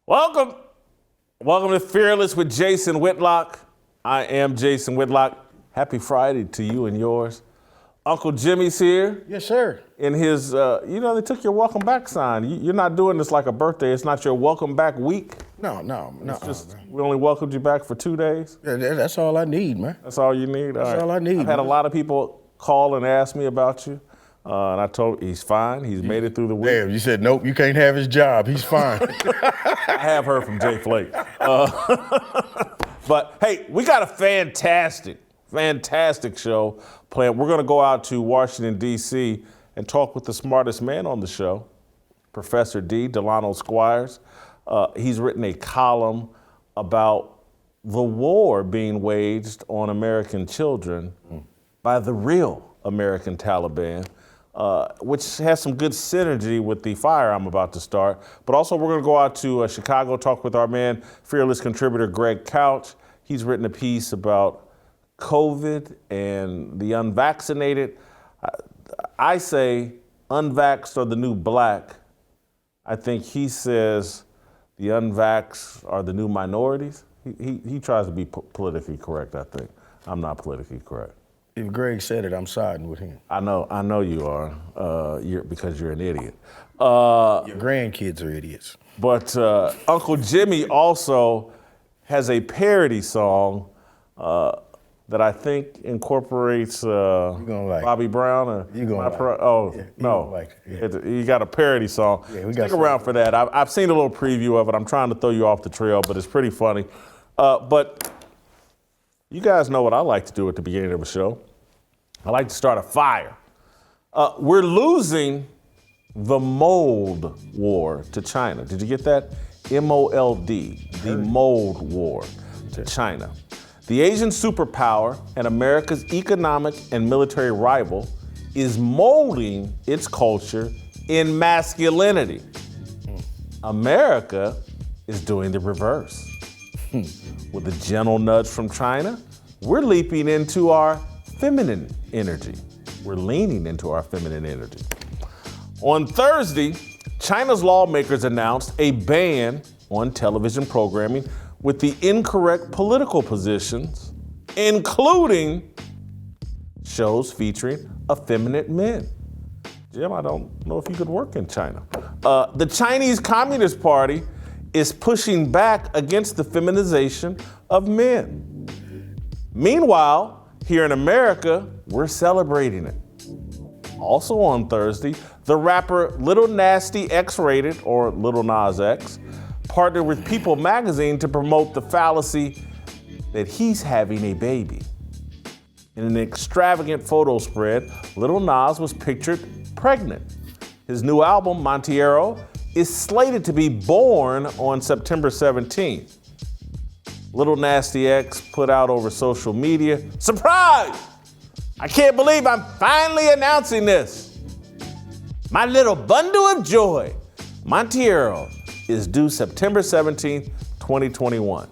Welcome to Fearless with Jason Whitlock. I am Jason Whitlock. Happy Friday to you and yours. Uncle Jimmy's here. Yes, sir. In his, they took your welcome back sign. You're not doing this like a birthday. It's not your welcome back week. No. It's just, we only welcomed you back for 2 days. Yeah, that's all I need, man. That's all you need? That's all I need. I've had a lot of people call and ask me about you. And I told him he's fine. He's made it through the week. Damn, you said, nope, you can't have his job. He's fine. I have heard from Jay Flake. But, hey, we got a fantastic show planned. We're going to go out to Washington, D.C. and talk with the smartest man on the show, Professor D, Delano Squires. He's written a column about the war being waged on American children by the real American Taliban, which has some good synergy with the fire I'm about to start. But also we're going to go out to Chicago, talk with our man, fearless contributor Greg Couch. He's written a piece about COVID and the unvaccinated. I say unvaxxed are the new black. I think he says the unvaxxed are the new minorities. He tries to be politically correct, I think. I'm not politically correct. If Greg said it, I'm siding with him. I know you are, because you're an idiot. Your grandkids are idiots. But Uncle Jimmy also has a parody song that I think incorporates Bobby Brown. You gonna like it. You got a parody song. Yeah, Stick around for that. I've seen a little preview of it. I'm trying to throw you off the trail, but it's pretty funny. But you guys know what I like to do at the beginning of a show. I like to start a fire. We're losing the mold war to China. Did you get that? M-O-L-D, the mold war to China. The Asian superpower and America's economic and military rival is molding its culture in masculinity. America is doing the reverse. With a gentle nudge from China, we're leaping into our feminine energy. We're leaning into our feminine energy. On Thursday, China's lawmakers announced a ban on television programming with the incorrect political positions, including shows featuring effeminate men. Jim, I don't know if you could work in China. The Chinese Communist Party is pushing back against the feminization of men. Meanwhile, here in America, we're celebrating it. Also on Thursday, the rapper Lil Nas X, or Lil Nas X, partnered with People magazine to promote the fallacy that he's having a baby. In an extravagant photo spread, Lil Nas was pictured pregnant. His new album, Monteiro, is slated to be born on September 17th. Lil Nas X put out over social media, "Surprise! I can't believe I'm finally announcing this. My little bundle of joy, Monteiro, is due September 17th, 2021.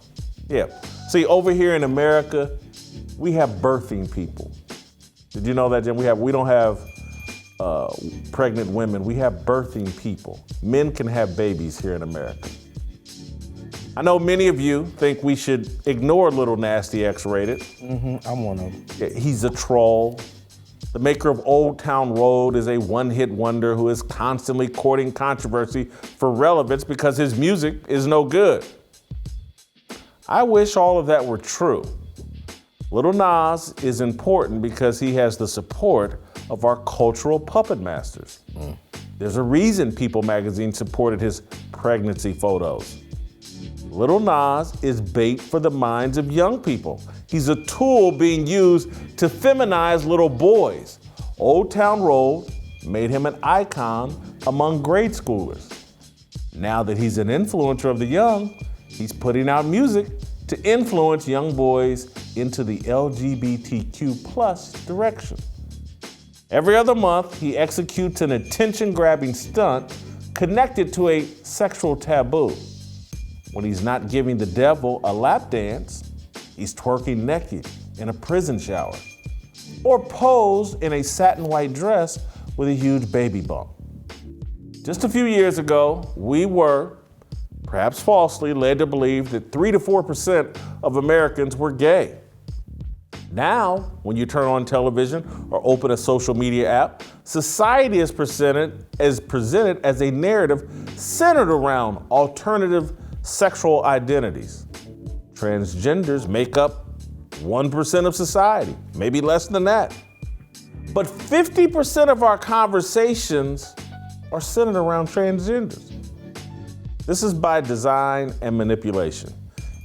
Yeah. See, over here in America, we have birthing people. Did you know that, Jim? We don't have pregnant women. We have birthing people. Men can have babies here in America. I know many of you think we should ignore Lil Nas X. I'm one of them. Yeah, he's a troll. The maker of Old Town Road is a one-hit wonder who is constantly courting controversy for relevance because his music is no good. I wish all of that were true. Lil Nas is important because he has the support of our cultural puppet masters. There's a reason People magazine supported his pregnancy photos. Lil Nas is bait for the minds of young people. He's a tool being used to feminize little boys. Old Town Road made him an icon among grade schoolers. Now that he's an influencer of the young, he's putting out music to influence young boys into the LGBTQ+ direction. Every other month, he executes an attention-grabbing stunt connected to a sexual taboo. When he's not giving the devil a lap dance, he's twerking naked in a prison shower or posed in a satin white dress with a huge baby bump. Just a few years ago, we were perhaps falsely, led to believe that 3 to 4% of Americans were gay. Now, when you turn on television or open a social media app, society is presented as a narrative centered around alternative sexual identities. Transgenders make up 1% of society, maybe less than that. But 50% of our conversations are centered around transgenders. This is by design and manipulation.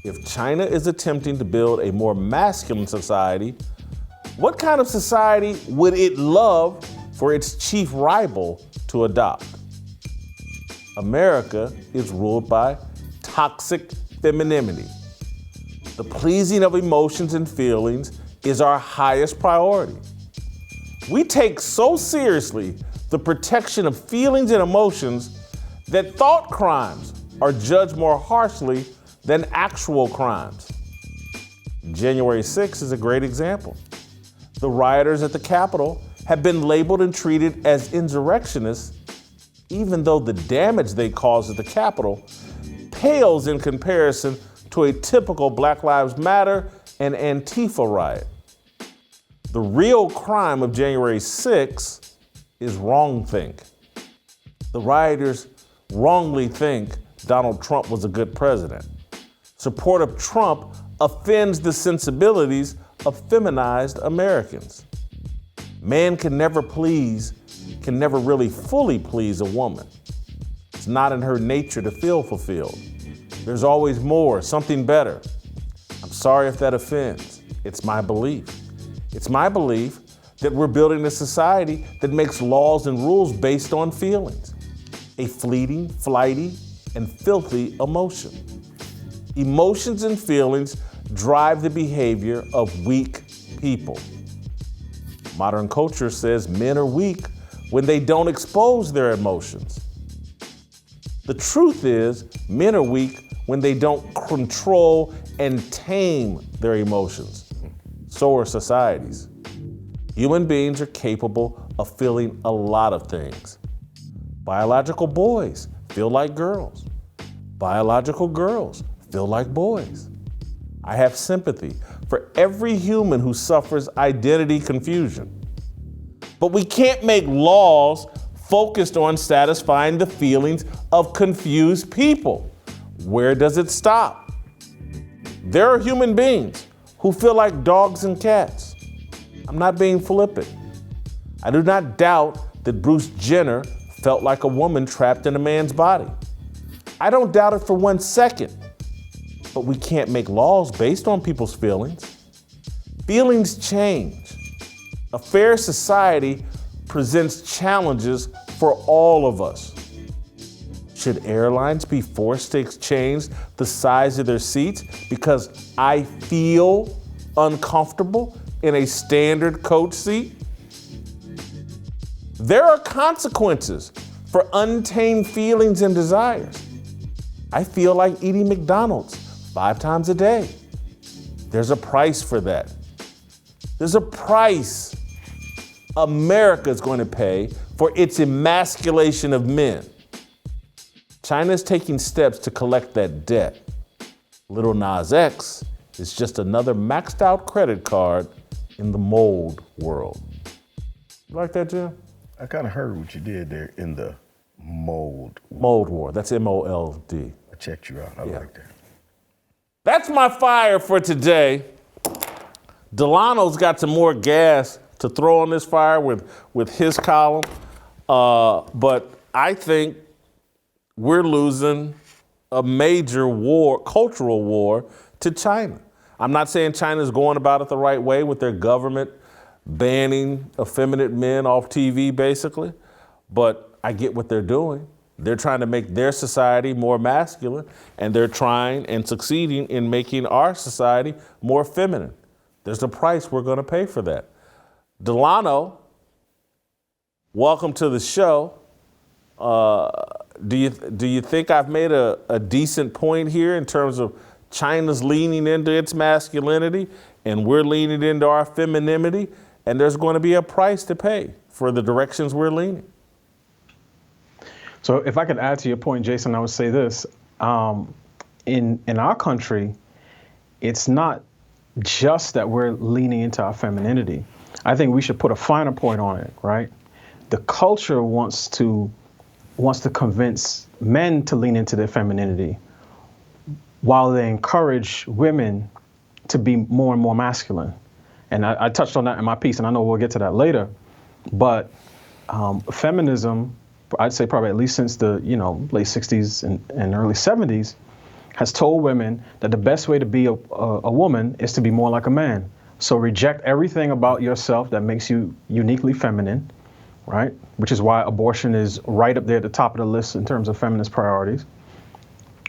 If China is attempting to build a more masculine society, what kind of society would it love for its chief rival to adopt? America is ruled by toxic femininity. The pleasing of emotions and feelings is our highest priority. We take so seriously the protection of feelings and emotions that thought crimes are judged more harshly than actual crimes. January 6th is a great example. The rioters at the Capitol have been labeled and treated as insurrectionists, even though the damage they caused at the Capitol pales in comparison to a typical Black Lives Matter and Antifa riot. The real crime of January 6th is wrongthink. The rioters wrongly think Donald Trump was a good president. Support of Trump offends the sensibilities of feminized Americans. Man can never really fully please a woman. It's not in her nature to feel fulfilled. There's always more, something better. I'm sorry if that offends. It's my belief. It's my belief that we're building a society that makes laws and rules based on feelings, a fleeting, flighty, and filthy emotion. Emotions and feelings drive the behavior of weak people. Modern culture says men are weak when they don't expose their emotions. The truth is, men are weak when they don't control and tame their emotions. So are societies. Human beings are capable of feeling a lot of things. Biological boys feel like girls. Biological girls feel like boys. I have sympathy for every human who suffers identity confusion. But we can't make laws focused on satisfying the feelings of confused people. Where does it stop? There are human beings who feel like dogs and cats. I'm not being flippant. I do not doubt that Bruce Jenner felt like a woman trapped in a man's body. I don't doubt it for 1 second. But we can't make laws based on people's feelings. Feelings change. A fair society presents challenges for all of us. Should airlines be forced to exchange the size of their seats because I feel uncomfortable in a standard coach seat? There are consequences for untamed feelings and desires. I feel like eating McDonald's 5 times a day. There's a price for that. There's a price America is going to pay for its emasculation of men. China is taking steps to collect that debt. Lil Nas X is just another maxed out credit card in the mold world. You like that, Jim? I kind of heard what you did there in the mold. Mold war. That's M-O-L-D. I checked you out. I like that. That's my fire for today. Delano's got some more gas to throw on this fire with his column. But I think we're losing a major war, cultural war, to China. I'm not saying China's going about it the right way with their government banning effeminate men off TV, basically. But I get what they're doing. They're trying to make their society more masculine, and they're trying and succeeding in making our society more feminine. There's a price we're going to pay for that. Delano, welcome to the show. Do you think I've made a decent point here in terms of China's leaning into its masculinity and we're leaning into our femininity, and there's going to be a price to pay for the directions we're leaning? So if I could add to your point, Jason, I would say this. in our country, it's not just that we're leaning into our femininity. I think we should put a finer point on it, right? The culture wants to convince men to lean into their femininity while they encourage women to be more and more masculine. And I touched on that in my piece, and I know we'll get to that later. But feminism, I'd say probably at least since the late 60s and early 70s, has told women that the best way to be a woman is to be more like a man. So reject everything about yourself that makes you uniquely feminine, right? Which is why abortion is right up there at the top of the list in terms of feminist priorities.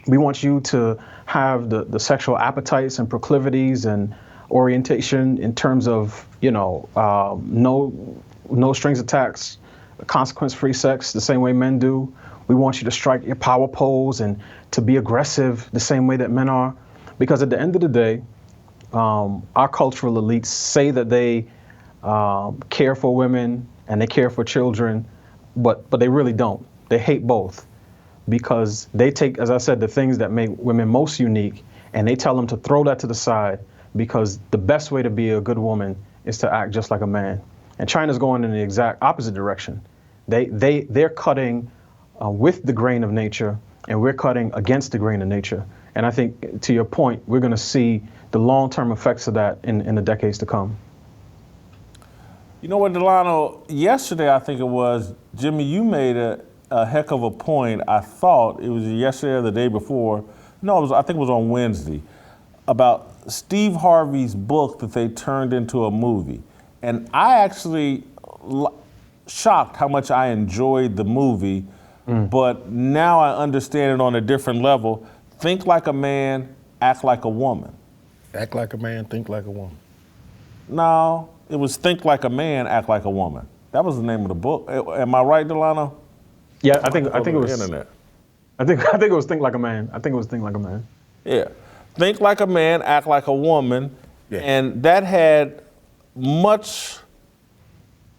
We want you to have the sexual appetites and proclivities and orientation in terms of, no strings attached, consequence-free sex the same way men do. We want you to strike your power pose and to be aggressive the same way that men are. Because at the end of the day, our cultural elites say that they care for women and they care for children, but they really don't. They hate both because they take, as I said, the things that make women most unique, and they tell them to throw that to the side because the best way to be a good woman is to act just like a man. And China's going in the exact opposite direction. They're cutting with the grain of nature, and we're cutting against the grain of nature. And I think, to your point, we're going to see the long-term effects of that in the decades to come. You know what, Delano, yesterday I think it was, Jimmy, you made a heck of a point. I thought it was yesterday or the day before. No, I think it was on Wednesday, about Steve Harvey's book that they turned into a movie. And I actually shocked how much I enjoyed the movie, but now I understand it on a different level. Think like a man, act like a woman. Act like a man, think like a woman. No, it was Think Like a Man, Act Like a Woman. That was the name of the book. Am I right, Delano? Yeah, I think it was. Internet. I think it was Think Like a Man. I think it was Think Like a Man. Yeah, Think Like a Man, Act Like a Woman, Yeah. and that had much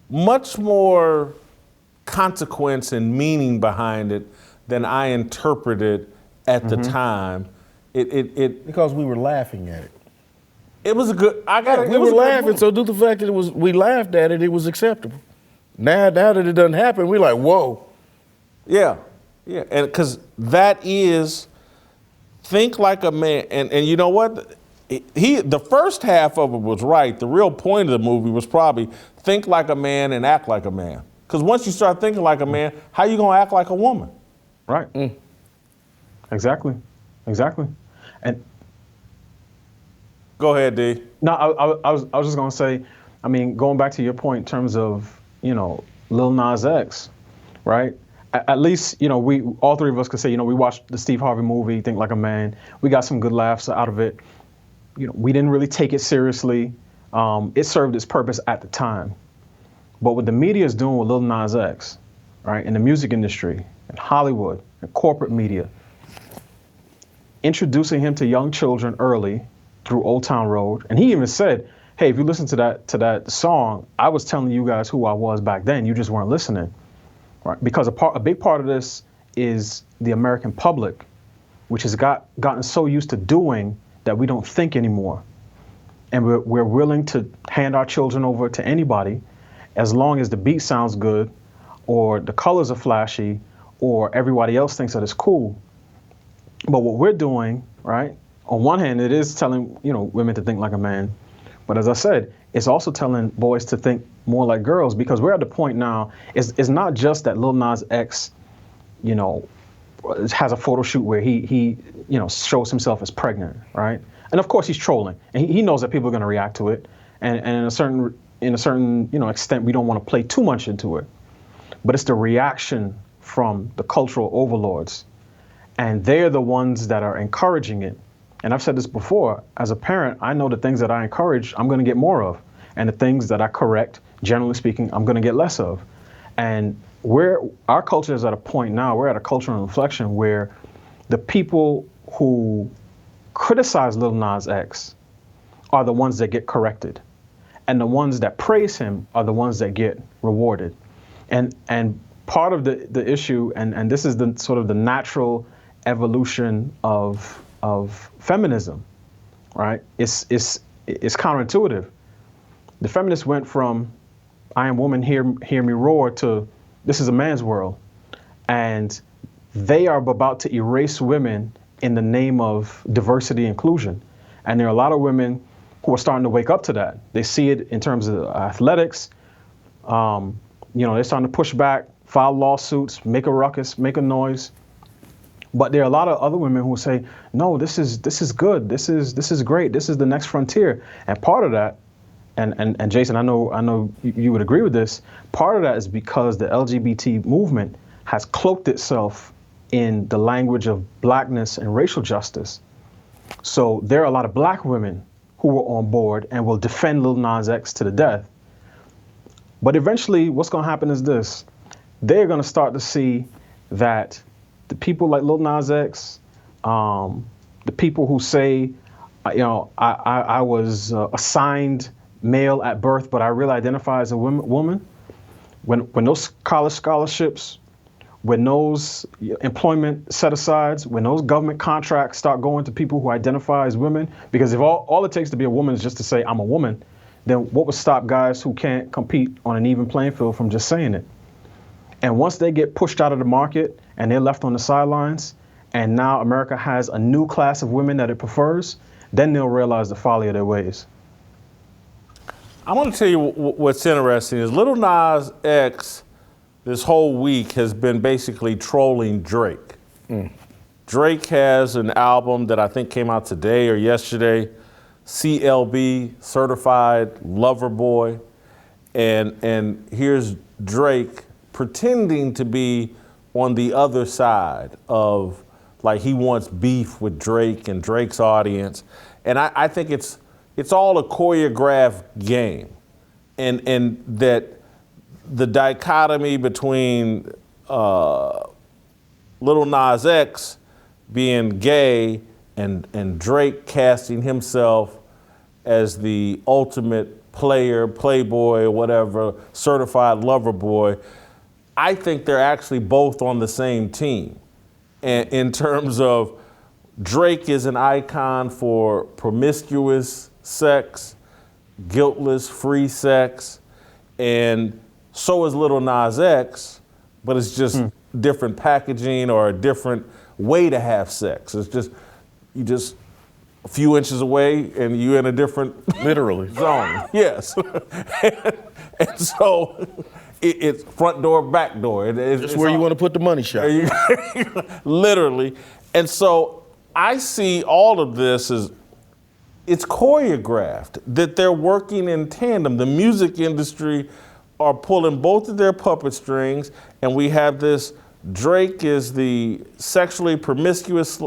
more consequence and meaning behind it than I interpreted at the time. It Because we were laughing at it. it was a good. We were laughing, so due to the fact that we laughed at it, it was acceptable. Now that it doesn't happen, we're like, whoa. Yeah, and because that is Think Like a Man, and you know what? The first half of it was right. The real point of the movie was probably think like a man and act like a man. Because once you start thinking like a man, how you gonna act like a woman? Right. Exactly. And go ahead, D. no, I was just gonna say, I mean, going back to your point in terms of Lil Nas X, right? At least we all three of us could say we watched the Steve Harvey movie, Think Like a Man. We got some good laughs out of it. We didn't really take it seriously. It served its purpose at the time. But what the media is doing with Lil Nas X, right, in the music industry, in Hollywood, in corporate media, introducing him to young children early through Old Town Road. And he even said, hey, if you listen to that song, I was telling you guys who I was back then. You just weren't listening. Right? Because a big part of this is the American public, which has gotten so used to doing that we don't think anymore. And we're willing to hand our children over to anybody as long as the beat sounds good or the colors are flashy or everybody else thinks that it's cool. But what we're doing, right, on one hand, it is telling women to think like a man. But as I said, it's also telling boys to think more like girls, because we're at the point now, it's not just that Lil Nas X, has a photo shoot where he shows himself as pregnant, right? And of course he's trolling, and he knows that people are going to react to it. And in a certain extent, we don't want to play too much into it. But it's the reaction from the cultural overlords, and they're the ones that are encouraging it. And I've said this before, as a parent, I know the things that I encourage, I'm going to get more of. And the things that I correct, generally speaking, I'm going to get less of. And our culture is at a point now, we're at a cultural inflection where the people who criticize Lil Nas X are the ones that get corrected. And the ones that praise him are the ones that get rewarded. And part of the issue, and this is the sort of the natural evolution of feminism, right? It's counterintuitive. The feminists went from "I am woman, hear me roar" to "this is a man's world," and they are about to erase women in the name of diversity inclusion. And there are a lot of women who are starting to wake up to that. They see it in terms of athletics. They're starting to push back, file lawsuits, make a ruckus, make a noise. But there are a lot of other women who say, no, this is good. This is great. This is the next frontier. And part of that, and Jason, I know you would agree with this. Part of that is because the LGBT movement has cloaked itself in the language of blackness and racial justice. So there are a lot of black women who were on board and will defend Lil Nas X to the death. But eventually, what's going to happen is this. They're going to start to see that the people like Lil Nas X, the people who say, I was assigned male at birth, but I really identify as a woman, when those college scholarships, when those employment set-asides, when those government contracts start going to people who identify as women, because if all it takes to be a woman is just to say, I'm a woman, then what would stop guys who can't compete on an even playing field from just saying it? And once they get pushed out of the market and they're left on the sidelines, and now America has a new class of women that it prefers, then they'll realize the folly of their ways. I want to tell you what's interesting is Lil Nas X this whole week has been basically trolling Drake. Drake has an album that I think came out today or yesterday, CLB, Certified Lover Boy. And here's Drake pretending to be on the other side of, like, he wants beef with Drake and Drake's audience. And I think it's all a choreographed game. And that the dichotomy between Lil Nas X being gay and Drake casting himself as the ultimate player, playboy, or whatever, certified lover boy, I think they're actually both on the same team. And in terms of Drake is an icon for promiscuous sex, guiltless, free sex, and so is Lil Nas X, but it's just different packaging or a different way to have sex. It's just, you just a few inches away and you're in a different Literally. zone. Yes. and so it's front door, back door. It's where you want to put the money shot. Literally. And so I see all of this as it's choreographed, that they're working in tandem. The music industry are pulling both of their puppet strings, and we have this Drake is the sexually promiscuous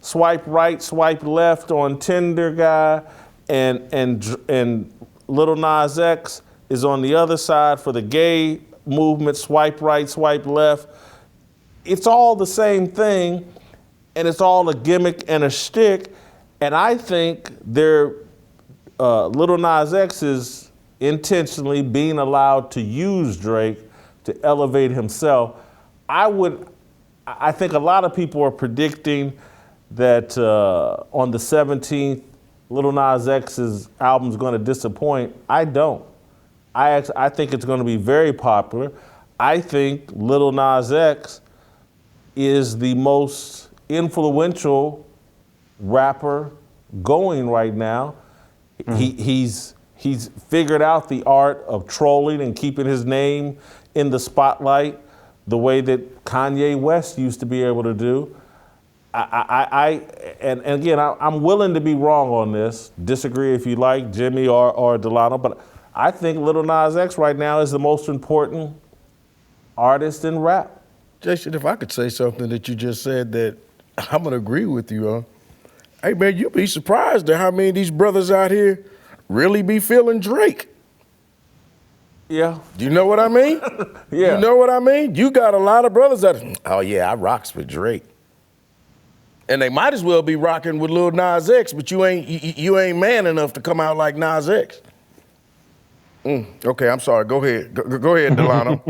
swipe right, swipe left on Tinder guy, and Lil Nas X is on the other side for the gay movement, swipe right, swipe left. It's all the same thing, and it's all a gimmick and a shtick, and I think Lil Nas X is intentionally being allowed to use Drake to elevate himself. I think a lot of people are predicting that on the 17th, Lil Nas X's album's going to disappoint. I don't. I think it's going to be very popular. I think Lil Nas X is the most influential rapper going right now. He's figured out the art of trolling and keeping his name in the spotlight the way that Kanye West used to be able to do. And again, I'm willing to be wrong on this. Disagree if you like, Jimmy or Delano, but I think Lil Nas X right now is the most important artist in rap. Jason, if I could say something that you just said that I'm going to agree with you on. Hey, man, you'd be surprised at how many of these brothers out here really be feeling Drake. Yeah. Do you know what I mean? Yeah. You know what I mean? You got a lot of brothers that, oh yeah, I rocks with Drake. And they might as well be rocking with Lil Nas X, but you ain't man enough to come out like Nas X. Okay, I'm sorry. Go ahead. Go ahead, Delano.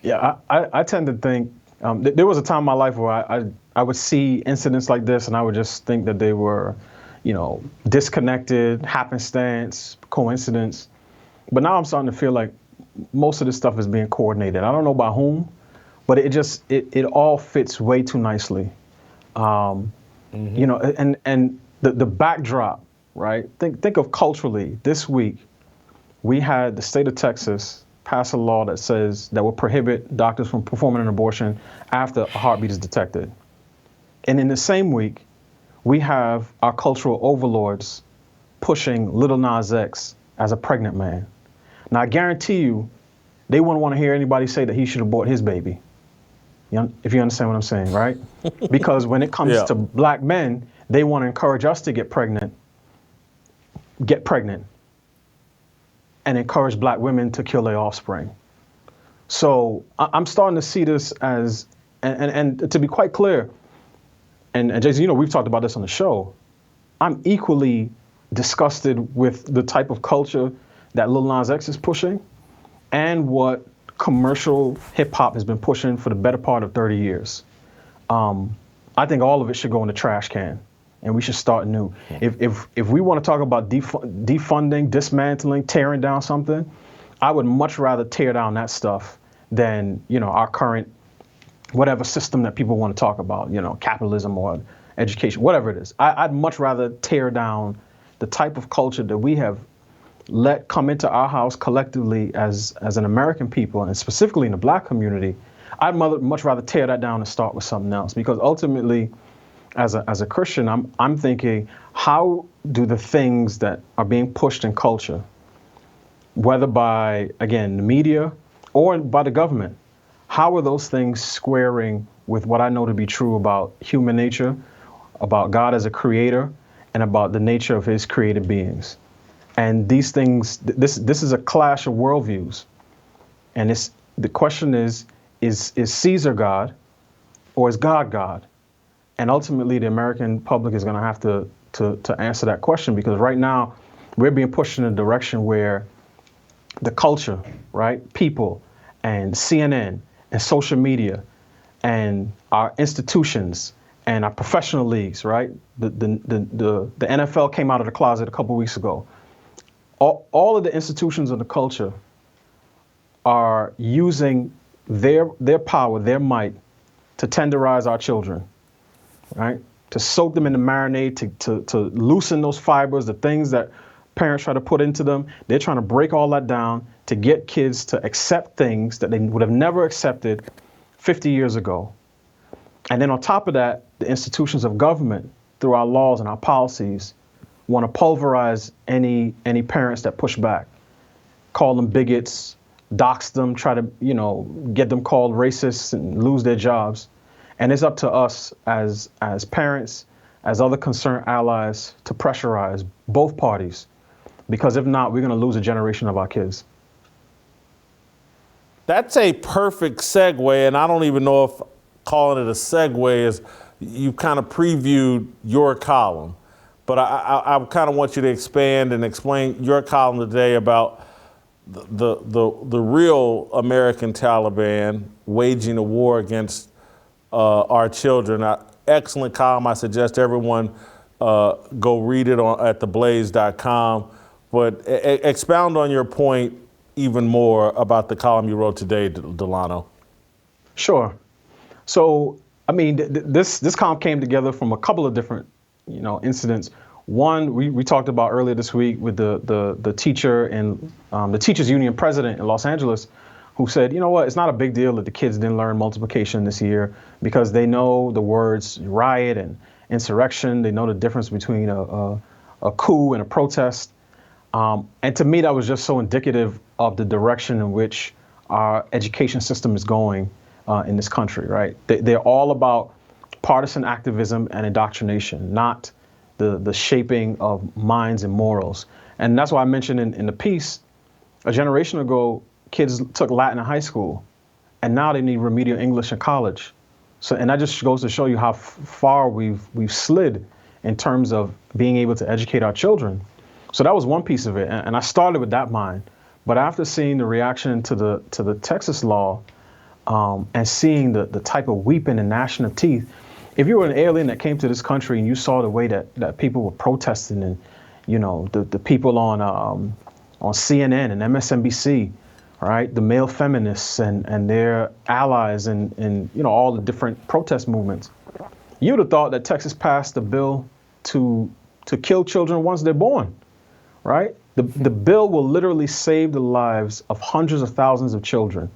Yeah, I tend to think There was a time in my life where I would see incidents like this and I would just think that they were, disconnected, happenstance, coincidence. But now I'm starting to feel like most of this stuff is being coordinated. I don't know by whom, but it all fits way too nicely. And the backdrop, right? Think of culturally. This week, we had the state of Texas pass a law that will prohibit doctors from performing an abortion after a heartbeat is detected. And in the same week, we have our cultural overlords pushing Lil Nas X as a pregnant man. Now, I guarantee you, they wouldn't want to hear anybody say that he should abort his baby. If you understand what I'm saying, right? Because when it comes to black men, they want to encourage us to get pregnant, and encourage black women to kill their offspring. So I'm starting to see this as, and to be quite clear, and Jason, we've talked about this on the show, I'm equally disgusted with the type of culture that Lil Nas X is pushing and what commercial hip hop has been pushing for the better part of 30 years. I think all of it should go in the trash can. And we should start new. If we want to talk about defunding, dismantling, tearing down something, I would much rather tear down that stuff than our current whatever system that people want to talk about, capitalism or education, whatever it is. I'd much rather tear down the type of culture that we have let come into our house collectively as an American people, and specifically in the black community. I'd much rather tear that down and start with something else, because ultimately, as a Christian, I'm thinking, how do the things that are being pushed in culture, whether by, again, the media or by the government, how are those things squaring with what I know to be true about human nature, about God as a creator, and about the nature of his created beings? And these things, this is a clash of worldviews. And the question is Caesar God or is God God? And ultimately, the American public is going to have to answer that question, because right now we're being pushed in a direction where the culture, right, people, and CNN and social media and our institutions and our professional leagues, right? The NFL came out of the closet a couple weeks ago. All of the institutions of the culture are using their power, their might, to tenderize our children. Right? To soak them in the marinade, to loosen those fibers, the things that parents try to put into them. They're trying to break all that down to get kids to accept things that they would have never accepted 50 years ago. And then on top of that, the institutions of government, through our laws and our policies, want to pulverize any parents that push back, call them bigots, dox them, try to, get them called racists and lose their jobs. And it's up to us as parents, as other concerned allies, to pressurize both parties, because if not, we're going to lose a generation of our kids. That's a perfect segue, and I don't even know if calling it a segue is, you kind of previewed your column, but I kind of want you to expand and explain your column today about the real American Taliban waging a war against our children. Excellent column. I suggest everyone go read it at theblaze.com. But expound on your point even more about the column you wrote today, Delano. Sure. So, I mean, this column came together from a couple of different, incidents. One, we talked about earlier this week with the teacher and the teachers union president in Los Angeles, who said, it's not a big deal that the kids didn't learn multiplication this year because they know the words riot and insurrection. They know the difference between a coup and a protest. And to me, that was just so indicative of the direction in which our education system is going in this country, right? They're all about partisan activism and indoctrination, not the shaping of minds and morals. And that's why I mentioned in the piece, a generation ago, kids took Latin in high school, and now they need remedial English in college. So, and that just goes to show you how far we've slid in terms of being able to educate our children. So that was one piece of it, and I started with that mind. But after seeing the reaction to the Texas law, and seeing the type of weeping and gnashing of teeth. If you were an alien that came to this country and you saw the way that people were protesting, and the people on CNN and MSNBC, right, the male feminists and their allies and all the different protest movements, you would have thought that Texas passed a bill to kill children once they're born, right? The bill will literally save the lives of hundreds of thousands of children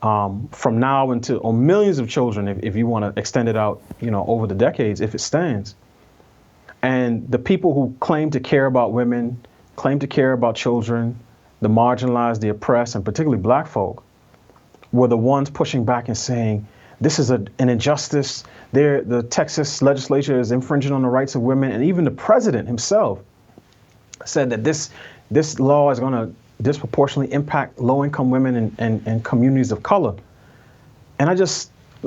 from now until, or millions of children if you want to extend it out, over the decades, if it stands. And the people who claim to care about women, claim to care about children, the marginalized, the oppressed, and particularly black folk, were the ones pushing back and saying, this is an injustice. The Texas legislature is infringing on the rights of women. And even the president himself said that this law is going to disproportionately impact low-income women and communities of color. And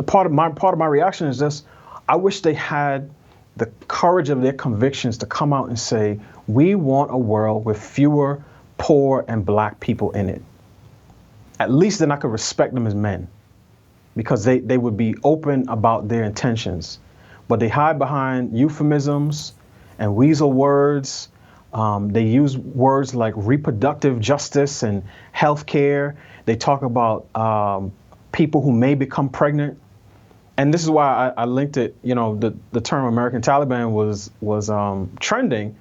part of my reaction is just, I wish they had the courage of their convictions to come out and say, we want a world with fewer poor and black people in it. At least then I could respect them as men, because they would be open about their intentions. But they hide behind euphemisms and weasel words. They use words like reproductive justice and healthcare. They talk about people who may become pregnant. And this is why I linked it, the term American Taliban was trending.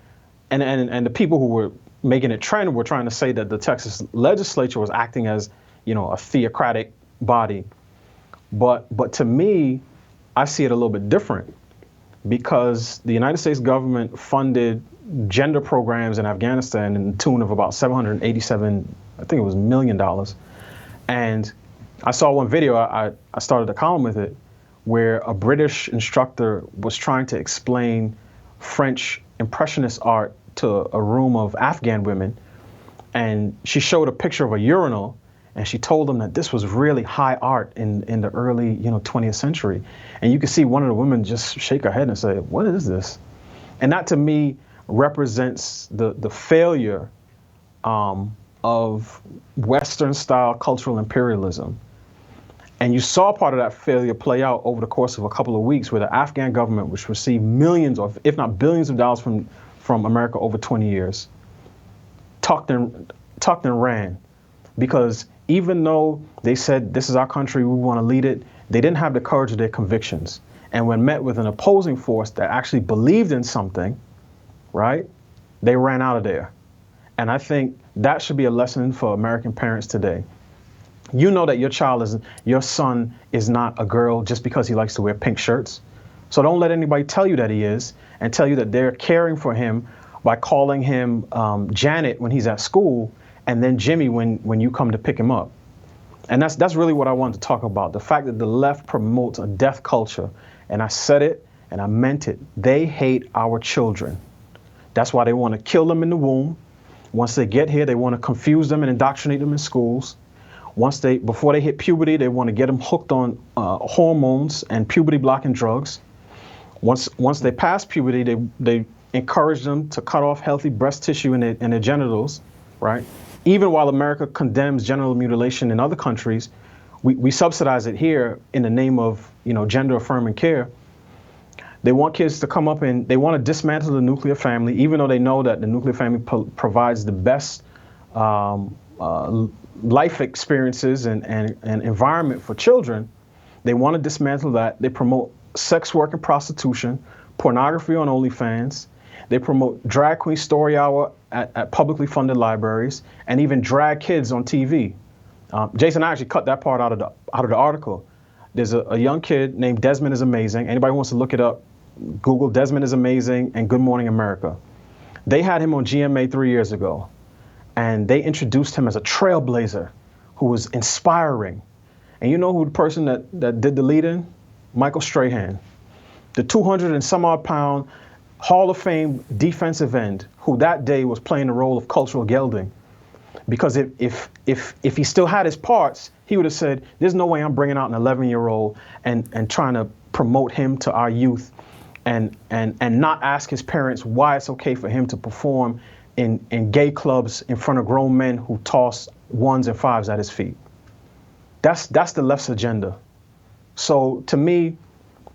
And the people who were making it trend were trying to say that the Texas legislature was acting as, a theocratic body. But to me, I see it a little bit different, because the United States government funded gender programs in Afghanistan in the tune of about $787, I think it was $1 million. And I saw one video, I started a column with it, where a British instructor was trying to explain French Impressionist art to a room of Afghan women. And she showed a picture of a urinal, and she told them that this was really high art in the early 20th century. And you could see one of the women just shake her head and say, what is this? And that to me represents the failure of Western style cultural imperialism. And you saw part of that failure play out over the course of a couple of weeks, where the Afghan government, which received millions, or if not billions of dollars from America over 20 years, tucked and ran. Because even though they said, this is our country, we want to lead it, they didn't have the courage of their convictions. And when met with an opposing force that actually believed in something, right, they ran out of there. And I think that should be a lesson for American parents today. You know that your son is not a girl just because he likes to wear pink shirts. So don't let anybody tell you that he is, and tell you that they're caring for him by calling him Janet when he's at school, and then Jimmy when you come to pick him up. And that's really what I wanted to talk about. The fact that the left promotes a death culture. And I said it and I meant it. They hate our children. That's why they want to kill them in the womb. Once they get here, they want to confuse them and indoctrinate them in schools. Before they hit puberty, they want to get them hooked on hormones and puberty blocking drugs. Once they pass puberty, they encourage them to cut off healthy breast tissue in their genitals, right? Even while America condemns genital mutilation in other countries, we subsidize it here in the name of gender affirming care. They want kids to come up and they want to dismantle the nuclear family, even though they know that the nuclear family provides the best life experiences and environment for children. They want to dismantle that. They promote sex work and prostitution, pornography on OnlyFans. They promote drag queen story hour at publicly funded libraries, and even drag kids on TV. Jason, I actually cut that part out of the article. There's a young kid named Desmond is Amazing. Anybody wants to look it up, Google Desmond is Amazing and Good Morning America. They had him on GMA 3 years ago, and they introduced him as a trailblazer who was inspiring. And you know who the person that did the lead-in? Michael Strahan, the 200 and some odd pound Hall of Fame defensive end who that day was playing the role of cultural gelding. Because if he still had his parts, he would have said, there's no way I'm bringing out an 11-year-old and trying to promote him to our youth and not ask his parents why it's okay for him to perform in gay clubs in front of grown men who toss 1s and 5s at his feet. That's the left's agenda. So to me,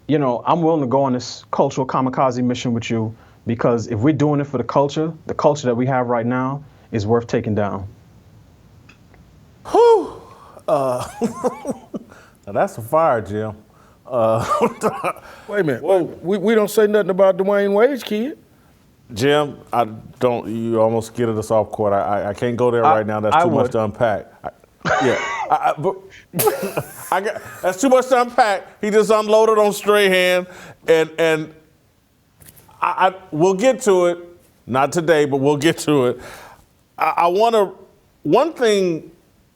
I'm willing to go on this cultural kamikaze mission with you, because if we're doing it for the culture that we have right now is worth taking down. Whew. Now that's a fire, Jim. Wait a minute. Well, we don't say nothing about Dwayne Wade's kid. Jim, you almost skidded us off court. I can't go there right now. That's too much to unpack. That's too much to unpack. He just unloaded on Strahan, and we'll get to it. Not today, but we'll get to it. One thing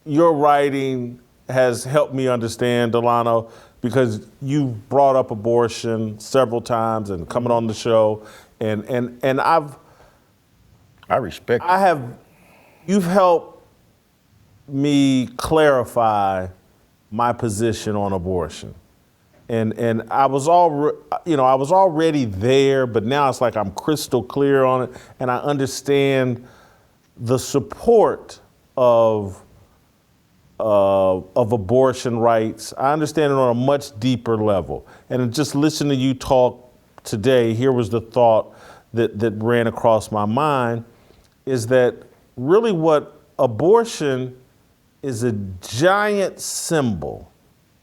your writing has helped me understand, Delano, because you've brought up abortion several times and coming on the show, and I respect it. You've helped me clarify my position on abortion. And I was already there, but now it's like I'm crystal clear on it, and I understand the support of abortion rights. I understand it on a much deeper level. And just listening to you talk today, here was the thought that ran across my mind, is that really what abortion is a giant symbol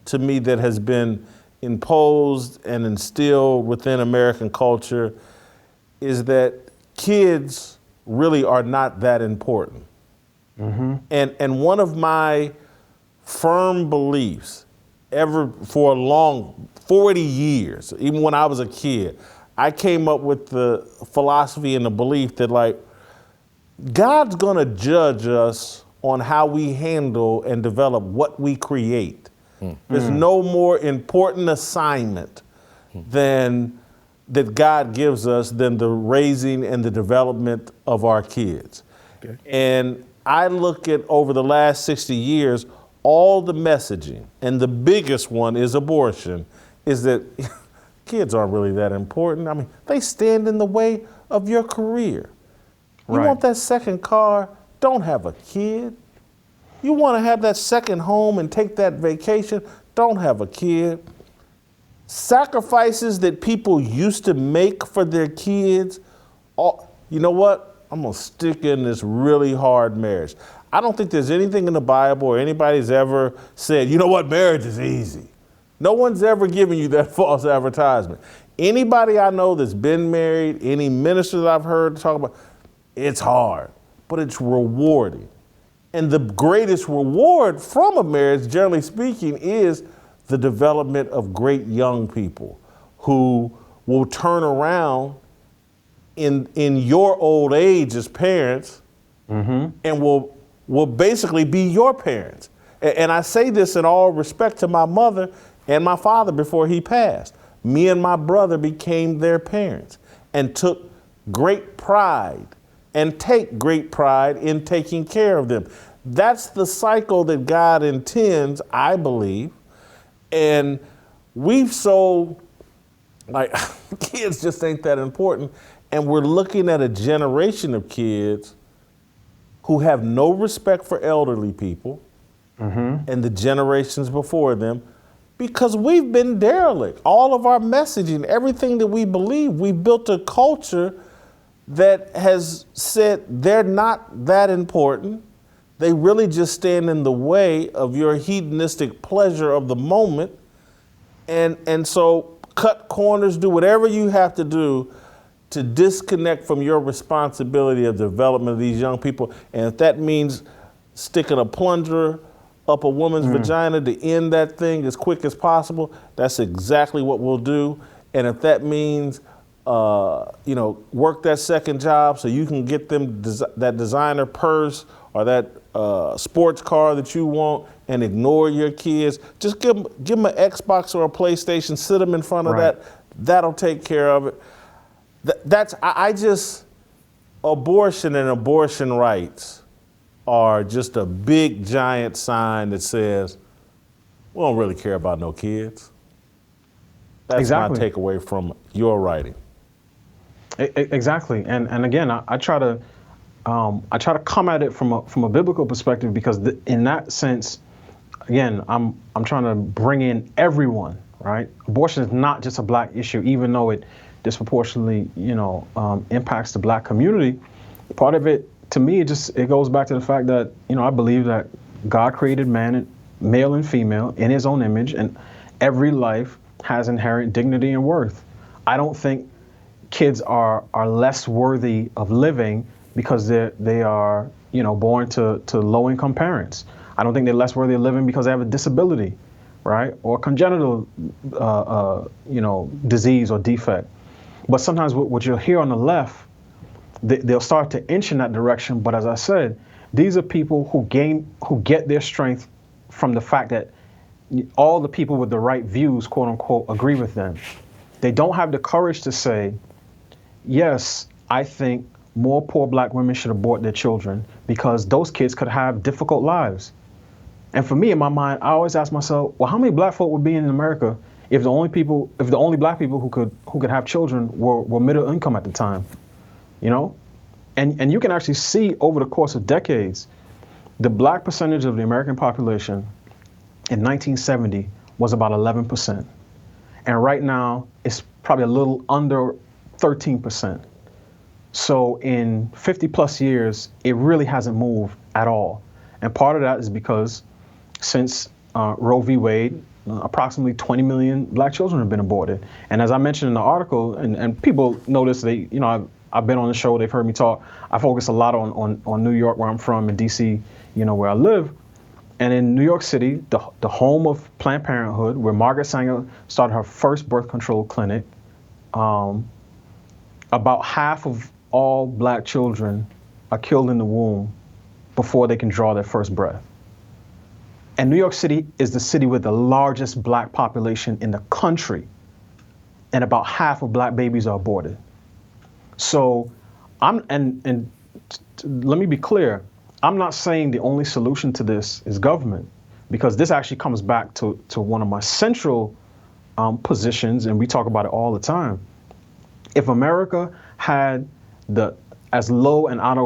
to me that has been imposed and instilled within American culture, is that kids really are not that important. Mm-hmm. And one of my firm beliefs for a long 40 years, even when I was a kid, I came up with the philosophy and the belief that, like, God's gonna judge us on how we handle and develop what we create. There's no more important assignment that God gives us than the raising and the development of our kids. Okay. And I look at, over the last 60 years, all the messaging, and the biggest one is abortion, is that kids aren't really that important. I mean, they stand in the way of your career. You want that second car? Don't have a kid. You want to have that second home and take that vacation? Don't have a kid. Sacrifices that people used to make for their kids, you know what? I'm going to stick in this really hard marriage. I don't think there's anything in the Bible or anybody's ever said, you know what, marriage is easy. No one's ever given you that false advertisement. Anybody I know that's been married, any minister that I've heard talk about, it's hard, but it's rewarding. And the greatest reward from a marriage, generally speaking, is the development of great young people who will turn around in your old age as parents, and will basically be your parents. And I say this in all respect to my mother and my father before he passed. Me and my brother became their parents and took great pride and take great pride in taking care of them. That's the cycle that God intends, I believe. And we've kids just ain't that important. And we're looking at a generation of kids who have no respect for elderly people and the generations before them, because we've been derelict. All of our messaging, everything that we believe, we've built a culture that has said they're not that important. They really just stand in the way of your hedonistic pleasure of the moment. And so cut corners, do whatever you have to do to disconnect from your responsibility of development of these young people. And if that means sticking a plunger up a woman's vagina to end that thing as quick as possible, that's exactly what we'll do. And if that means work that second job so you can get them that designer purse or that sports car that you want, and ignore your kids, just give them an Xbox or a PlayStation, sit them in front of that. That'll take care of it. Abortion and abortion rights are just a big giant sign that says, we don't really care about no kids. That's my takeaway from your writing. Exactly, and again, I try to come at it from a biblical perspective, because in that sense, again, I'm trying to bring in everyone, right? Abortion is not just a black issue, even though it disproportionately, impacts the black community. Part of it, to me, it goes back to the fact that, I believe that God created man, male and female, in his own image, and every life has inherent dignity and worth. I don't think kids are less worthy of living because they are born to low-income parents. I don't think they're less worthy of living because they have a disability, right, or congenital disease or defect. But sometimes what you'll hear on the left, they'll start to inch in that direction. But as I said, these are people who get their strength from the fact that all the people with the right views, quote unquote, agree with them. They don't have the courage to say, yes, I think more poor black women should abort their children because those kids could have difficult lives. And for me, in my mind, I always ask myself, well, how many black folk would be in America if the only black people who could have children were middle income at the time, And you can actually see over the course of decades, the black percentage of the American population in 1970 was about 11%. And right now, it's probably a little under 13%. So in 50 plus years, it really hasn't moved at all. And part of that is because since Roe v. Wade, approximately 20 million black children have been aborted. And as I mentioned in the article, and people notice, I've been on the show, they've heard me talk. I focus a lot on New York, where I'm from, and DC, where I live. And in New York City, the home of Planned Parenthood, where Margaret Sanger started her first birth control clinic, about half of all black children are killed in the womb before they can draw their first breath. And New York City is the city with the largest black population in the country, and about half of black babies are aborted. So let me be clear, I'm not saying the only solution to this is government, because this actually comes back to one of my central positions, and we talk about it all the time. If America had as low and out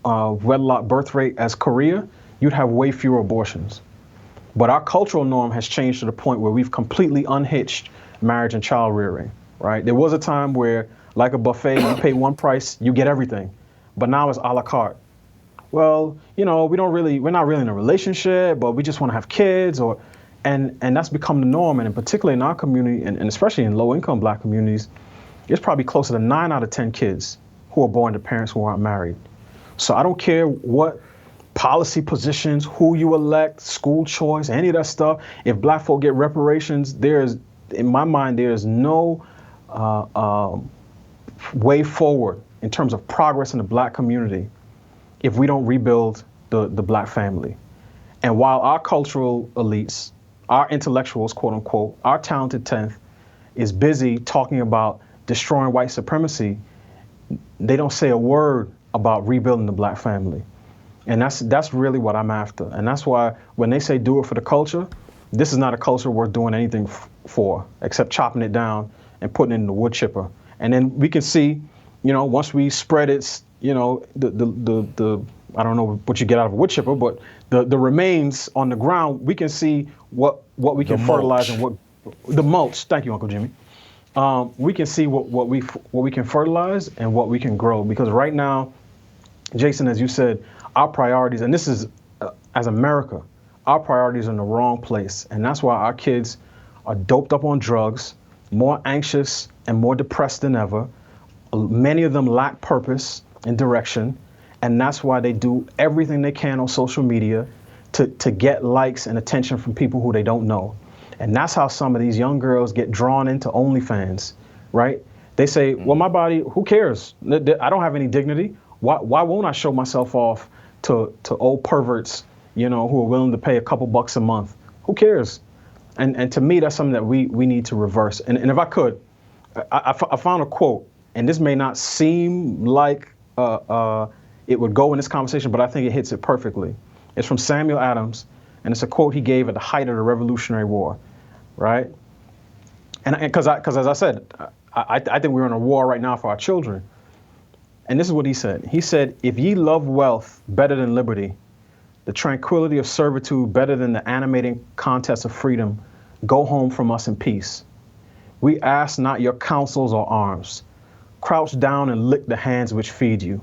of wedlock birth rate as Korea, you'd have way fewer abortions. But our cultural norm has changed to the point where we've completely unhitched marriage and child rearing, right? There was a time where, like a buffet, you pay one price, you get everything. But now it's a la carte. Well, we're not really in a relationship, but we just want to have kids, and that's become the norm. And particularly in our community, and especially in low-income black communities, it's probably closer to 9 out of 10 kids who are born to parents who aren't married. So I don't care what policy positions, who you elect, school choice, any of that stuff. If black folk get reparations, in my mind, there's no way forward in terms of progress in the black community if we don't rebuild the black family. And while our cultural elites, our intellectuals, quote unquote, our talented 10th is busy talking about destroying white supremacy, they don't say a word about rebuilding the black family. And that's really what I'm after. And that's why when they say do it for the culture, this is not a culture worth doing anything for, except chopping it down and putting it in the wood chipper. And then we can see, once we spread its, I don't know what you get out of a wood chipper, but the remains on the ground, we can see what we can fertilize and what the mulch. Thank you, Uncle Jimmy. We can see what we can fertilize and what we can grow. Because right now, Jason, as you said, our priorities, and this is as America, our priorities are in the wrong place. And that's why our kids are doped up on drugs, more anxious and more depressed than ever. Many of them lack purpose and direction. And that's why they do everything they can on social media to get likes and attention from people who they don't know. And that's how some of these young girls get drawn into OnlyFans, right? They say, well, my body, who cares? I don't have any dignity. Why won't I show myself off to old perverts, who are willing to pay a couple bucks a month? Who cares? And to me, that's something that we need to reverse. And if I could, I found a quote, and this may not seem like it would go in this conversation, but I think it hits it perfectly. It's from Samuel Adams, and it's a quote he gave at the height of the Revolutionary War, right? And because as I said, I think we're in a war right now for our children. And this is what he said. He said, if ye love wealth better than liberty, the tranquility of servitude better than the animating contest of freedom. Go home from us in peace. We ask not your counsels or arms. Crouch down and lick the hands which feed you.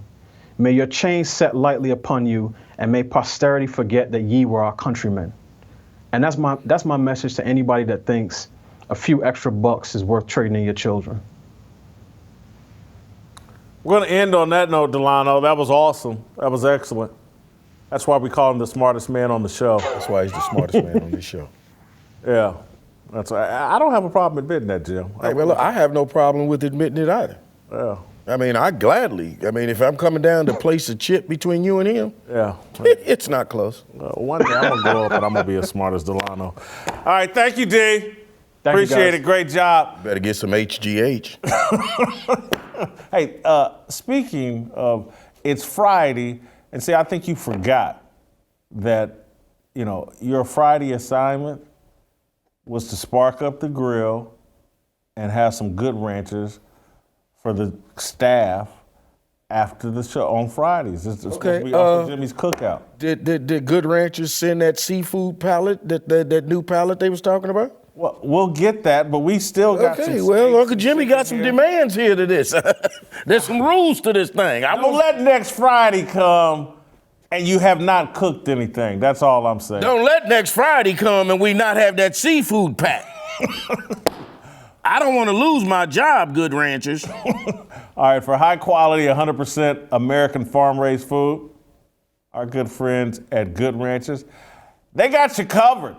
May your chains set lightly upon you, and may posterity forget that ye were our countrymen. And that's my message to anybody that thinks a few extra bucks is worth trading in your children. We're going to end on that note, Delano. That was awesome. That was excellent. That's why we call him the smartest man on the show. That's why he's the smartest man on this show. Yeah. I don't have a problem admitting that, Jim. Hey, well, look, I have no problem with admitting it either. Yeah. I mean, if I'm coming down to place a chip between you and him, yeah, it's not close. One day I'm going to grow up and I'm going to be as smart as Delano. All right, thank you, D. Appreciate it. Great job. Better get some HGH. Hey, speaking of, it's Friday, and see, I think you forgot that, your Friday assignment was to spark up the grill and have some Good Ranchers for the staff after the show on Fridays. It's supposed to be Uncle Jimmy's cookout. Did Good Ranchers send that seafood pallet, that new pallet they was talking about? Well, we'll get that, but we still got some. Okay, well, Uncle Jimmy got some demands here to this. There's some rules to this thing. Don't let next Friday come and you have not cooked anything. That's all I'm saying. Don't let next Friday come and we not have that seafood pack. I don't want to lose my job, Good Ranchers. All right, for high quality, 100% American farm-raised food, our good friends at Good Ranchers, they got you covered.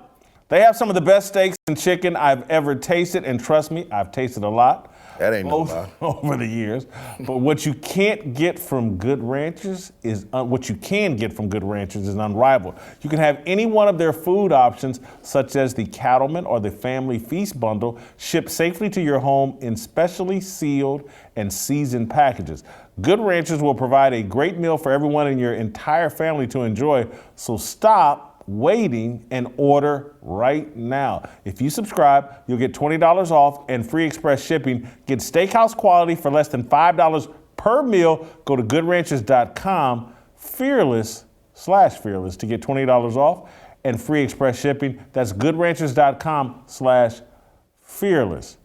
They have some of the best steaks and chicken I've ever tasted, and trust me, I've tasted a lot. That ain't no lie. Over the years. But what you can't get from Good Ranchers is unrivaled. You can have any one of their food options, such as the Cattleman or the Family Feast bundle, shipped safely to your home in specially sealed and seasoned packages. Good Ranchers will provide a great meal for everyone in your entire family to enjoy, so stop waiting and order right now. If you subscribe, you'll get $20 off and free express shipping. Get steakhouse quality for less than $5 per meal. Go to goodranchers.com, fearless/fearless to get $20 off and free express shipping. That's goodranchers.com/fearless.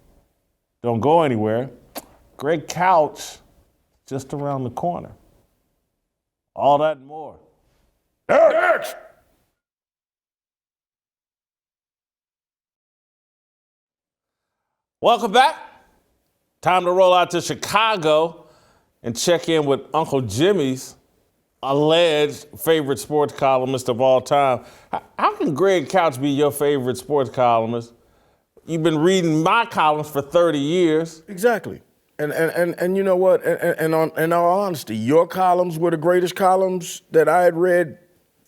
Don't go anywhere. Great couch just around the corner. All that and more. Next! Welcome back. Time to roll out to Chicago and check in with Uncle Jimmy's alleged favorite sports columnist of all time. How can Greg Couch be your favorite sports columnist? You've been reading my columns for 30 years. Exactly. And you know what? And in all honesty, your columns were the greatest columns that I had read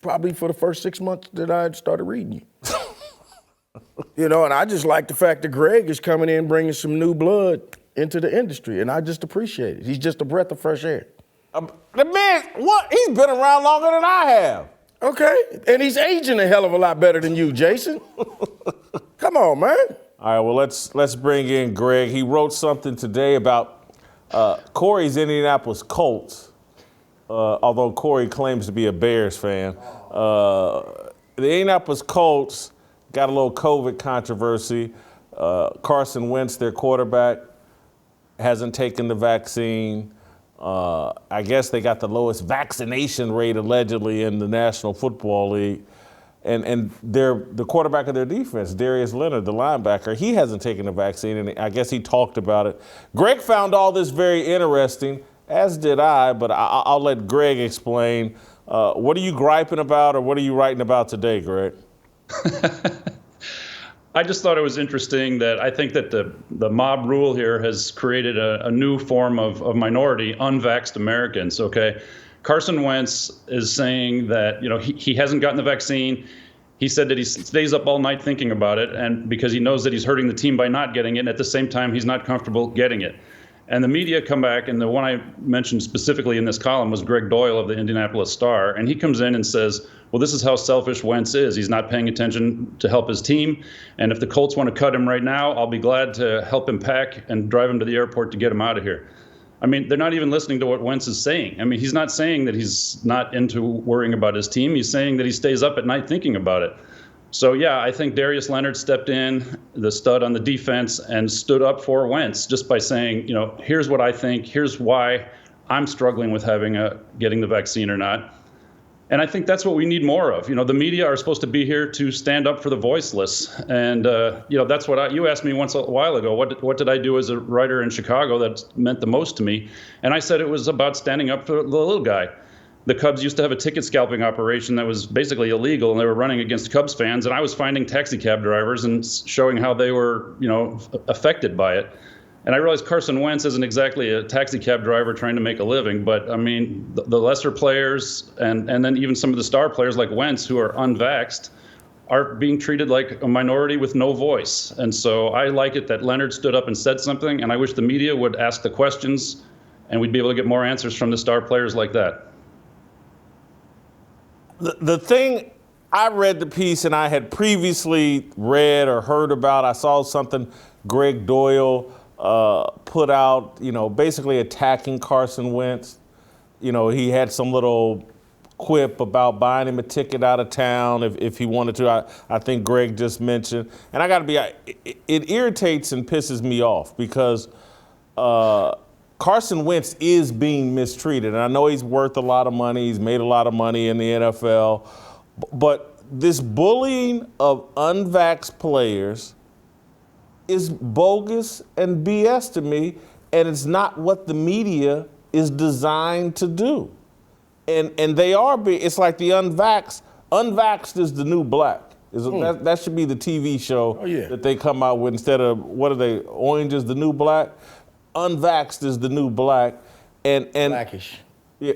probably for the first 6 months that I had started reading you. And I just like the fact that Greg is coming in bringing some new blood into the industry, and I just appreciate it. He's just a breath of fresh air. The man, what? He's been around longer than I have. Okay, and he's aging a hell of a lot better than you, Jason. Come on, man. All right, well, let's bring in Greg. He wrote something today about Corey's Indianapolis Colts, although Corey claims to be a Bears fan. The Indianapolis Colts got a little COVID controversy. Carson Wentz, their quarterback, hasn't taken the vaccine. I guess they got the lowest vaccination rate allegedly in the National Football League. And the quarterback of their defense, Darius Leonard, the linebacker, he hasn't taken the vaccine, and I guess he talked about it. Greg found all this very interesting, as did I, but I'll let Greg explain. What are you griping about, or what are you writing about today, Greg? I just thought it was interesting that I think that the mob rule here has created a new form of minority, unvaxxed Americans, okay? Carson Wentz is saying that, he hasn't gotten the vaccine. He said that he stays up all night thinking about it, and because he knows that he's hurting the team by not getting it, and at the same time, he's not comfortable getting it. And the media come back, and the one I mentioned specifically in this column was Greg Doyle of the Indianapolis Star, and he comes in and says, well, this is how selfish Wentz is. He's not paying attention to help his team, and if the Colts want to cut him right now, I'll be glad to help him pack and drive him to the airport to get him out of here. I mean, they're not even listening to what Wentz is saying. I mean, he's not saying that he's not into worrying about his team. He's saying that he stays up at night thinking about it. So, yeah, I think Darius Leonard stepped in, the stud on the defense, and stood up for Wentz just by saying, here's what I think. Here's why I'm struggling with getting the vaccine or not. And I think that's what we need more of. The media are supposed to be here to stand up for the voiceless. And, that's what you asked me once a while ago, what did I do as a writer in Chicago that meant the most to me? And I said it was about standing up for the little guy. The Cubs used to have a ticket scalping operation that was basically illegal, and they were running against Cubs fans. And I was finding taxi cab drivers and showing how they were, affected by it. And I realized Carson Wentz isn't exactly a taxi cab driver trying to make a living, but I mean, the lesser players and then even some of the star players like Wentz who are unvaxxed are being treated like a minority with no voice. And so I like it that Leonard stood up and said something, and I wish the media would ask the questions and we'd be able to get more answers from the star players like that. The thing, I read the piece and I had previously read or heard about, I saw something Greg Doyle put out, basically attacking Carson Wentz. He had some little quip about buying him a ticket out of town if he wanted to. I think Greg just mentioned. And I got to be, it irritates and pisses me off because Carson Wentz is being mistreated. And I know he's worth a lot of money. He's made a lot of money in the NFL. But this bullying of unvaxxed players is bogus and BS to me, and it's not what the media is designed to do. And they are it's like the unvaxxed is the new black. That should be the TV show that they come out with instead of, what are they, orange is the new black? Unvaxxed is the new black. And Blackish. Yeah,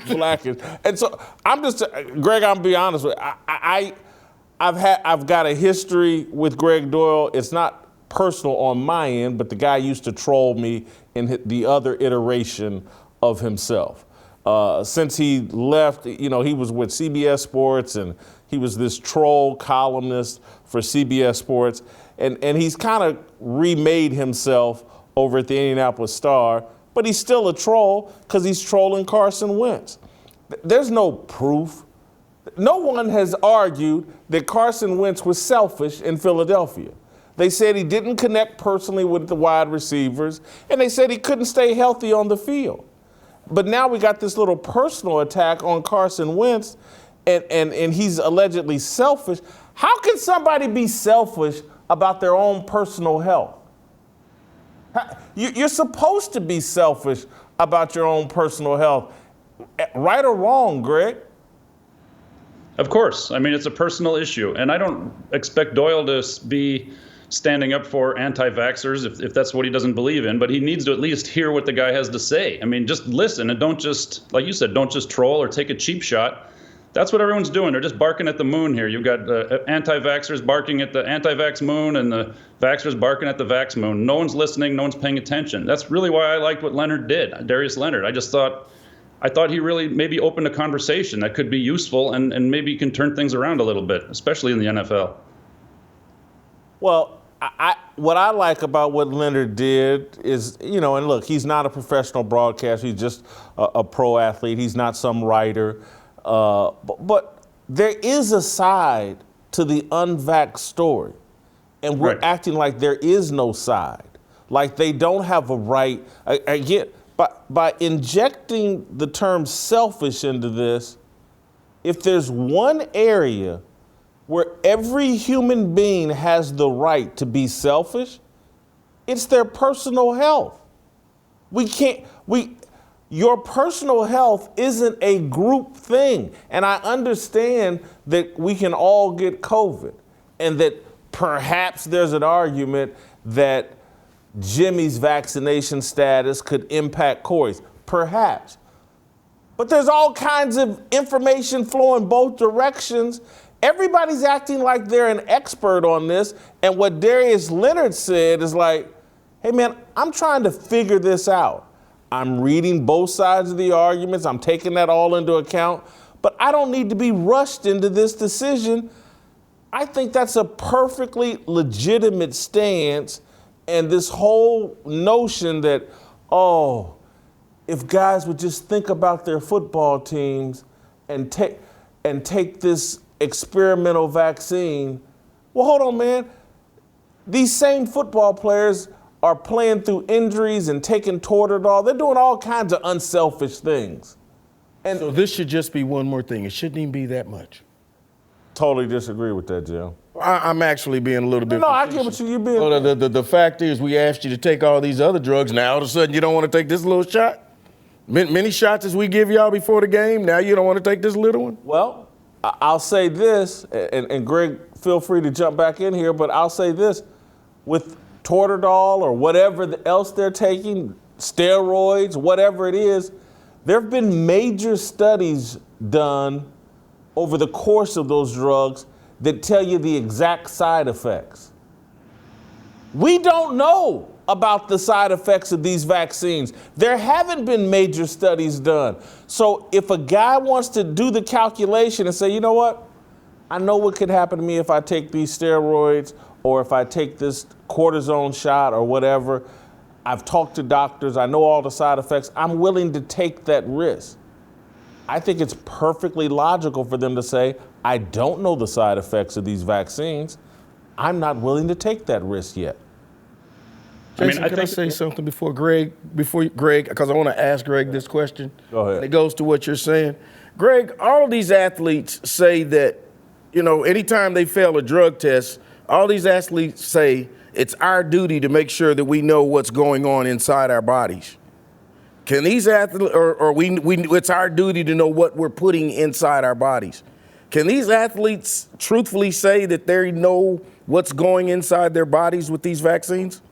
blackish. And so Greg, I'm gonna be honest with you. I've got a history with Greg Doyle. It's not personal on my end, but the guy used to troll me in the other iteration of himself. Since he left, he was with CBS Sports, and he was this troll columnist for CBS Sports, and he's kind of remade himself over at the Indianapolis Star, but he's still a troll because he's trolling Carson Wentz. There's no proof. No one has argued that Carson Wentz was selfish in Philadelphia. They said he didn't connect personally with the wide receivers, and they said he couldn't stay healthy on the field. But now we got this little personal attack on Carson Wentz, and he's allegedly selfish. How can somebody be selfish about their own personal health? You're supposed to be selfish about your own personal health, right or wrong, Greg? Of course. I mean, it's a personal issue. And I don't expect Doyle to be standing up for anti-vaxxers if that's what he doesn't believe in, but he needs to at least hear what the guy has to say. I mean, just listen and don't just, like you said, don't just troll or take a cheap shot. That's what everyone's doing. They're just barking at the moon here. You've got anti-vaxxers barking at the anti-vax moon and the vaxxers barking at the vax moon. No one's listening. No one's paying attention. That's really why I liked what Leonard did, Darius Leonard. I thought he really maybe opened a conversation that could be useful and maybe can turn things around a little bit, especially in the NFL. Well, what I like about what Leonard did is, and look, he's not a professional broadcaster. He's just a pro athlete. He's not some writer. But there is a side to the unvaxxed story, and we're acting like there is no side, like they don't have a right. Again, by injecting the term selfish into this, if there's one area where every human being has the right to be selfish, it's their personal health. Your personal health isn't a group thing. And I understand that we can all get COVID and that perhaps there's an argument that Jimmy's vaccination status could impact Corey's. Perhaps. But there's all kinds of information flowing both directions. Everybody's acting like they're an expert on this. And what Darius Leonard said is like, hey man, I'm trying to figure this out. I'm reading both sides of the arguments. I'm taking that all into account, but I don't need to be rushed into this decision. I think that's a perfectly legitimate stance. And this whole notion that, oh, if guys would just think about their football teams and take this experimental vaccine. Well, hold on, man. These same football players are playing through injuries and taking Toradol. They're doing all kinds of unselfish things. And So this should just be one more thing. It shouldn't even be that much. totally disagree with that, Jim. I'm actually being a little bit. No, I get what you're being. Well, the fact is, we asked you to take all these other drugs. Now all of a sudden, you don't want to take this little shot. Many shots as we give y'all before the game. Now you don't want to take this little one. Well, I'll say this, and Greg, feel free to jump back in here, but I'll say this. With Toradol or whatever else they're taking, steroids, whatever it is, there have been major studies done over the course of those drugs that tell you the exact side effects. We don't know about the side effects of these vaccines. There haven't been major studies done. So if a guy wants to do the calculation and say, you know what, I know what could happen to me if I take these steroids or if I take this cortisone shot or whatever, I've talked to doctors, I know all the side effects, I'm willing to take that risk. I think it's perfectly logical for them to say, I don't know the side effects of these vaccines. I'm not willing to take that risk yet. Jason, can I say something before Greg, because I want to ask Greg this question. Go ahead. And it goes to what you're saying. Greg, all of these athletes say that, anytime they fail a drug test, all these athletes say it's our duty to make sure that we know what's going on inside our bodies. Can these athletes, it's our duty to know what we're putting inside our bodies. Can these athletes truthfully say that they know what's going inside their bodies with these vaccines?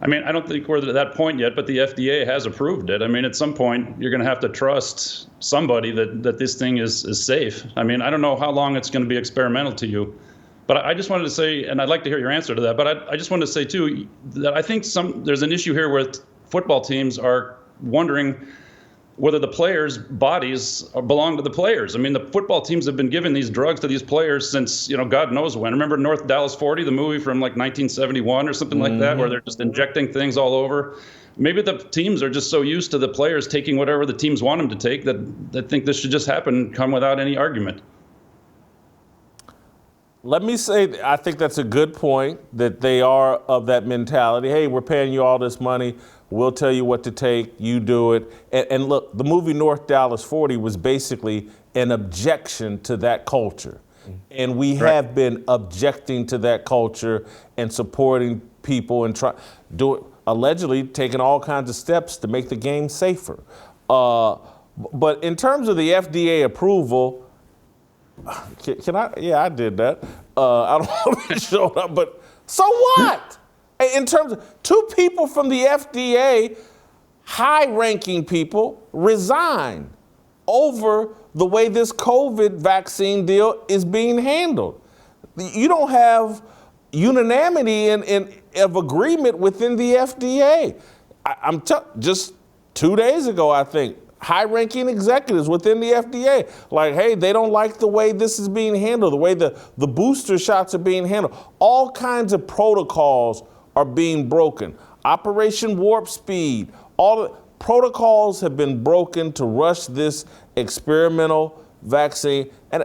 I mean, I don't think we're at that point yet, but the FDA has approved it. I mean, at some point, you're going to have to trust somebody that this thing is safe. I mean, I don't know how long it's going to be experimental to you. But I just wanted to say, and I'd like to hear your answer to that, but I just wanted to say, too, that I think there's an issue here where football teams are wondering whether the players' bodies belong to the players. I mean, the football teams have been giving these drugs to these players since, God knows when. Remember North Dallas 40, the movie from like 1971 or something like that, where they're just injecting things all over? Maybe the teams are just so used to the players taking whatever the teams want them to take that they think this should just happen, come without any argument. Let me say, I think that's a good point, that they are of that mentality. Hey, we're paying you all this money. We'll tell you what to take. You do it. And look, the movie North Dallas 40 was basically an objection to that culture. And we have been objecting to that culture and supporting people and allegedly taking all kinds of steps to make the game safer. But in terms of the FDA approval, can I? Yeah, I did that. I don't want to show up, but so what? In terms of 2 people from the FDA, high-ranking people, resign over the way this COVID vaccine deal is being handled. You don't have unanimity of agreement within the FDA. Just 2 days ago, I think, high-ranking executives within the FDA, like, hey, they don't like the way this is being handled, the way the booster shots are being handled. All kinds of protocols are being broken. Operation Warp Speed, all the protocols have been broken to rush this experimental vaccine. And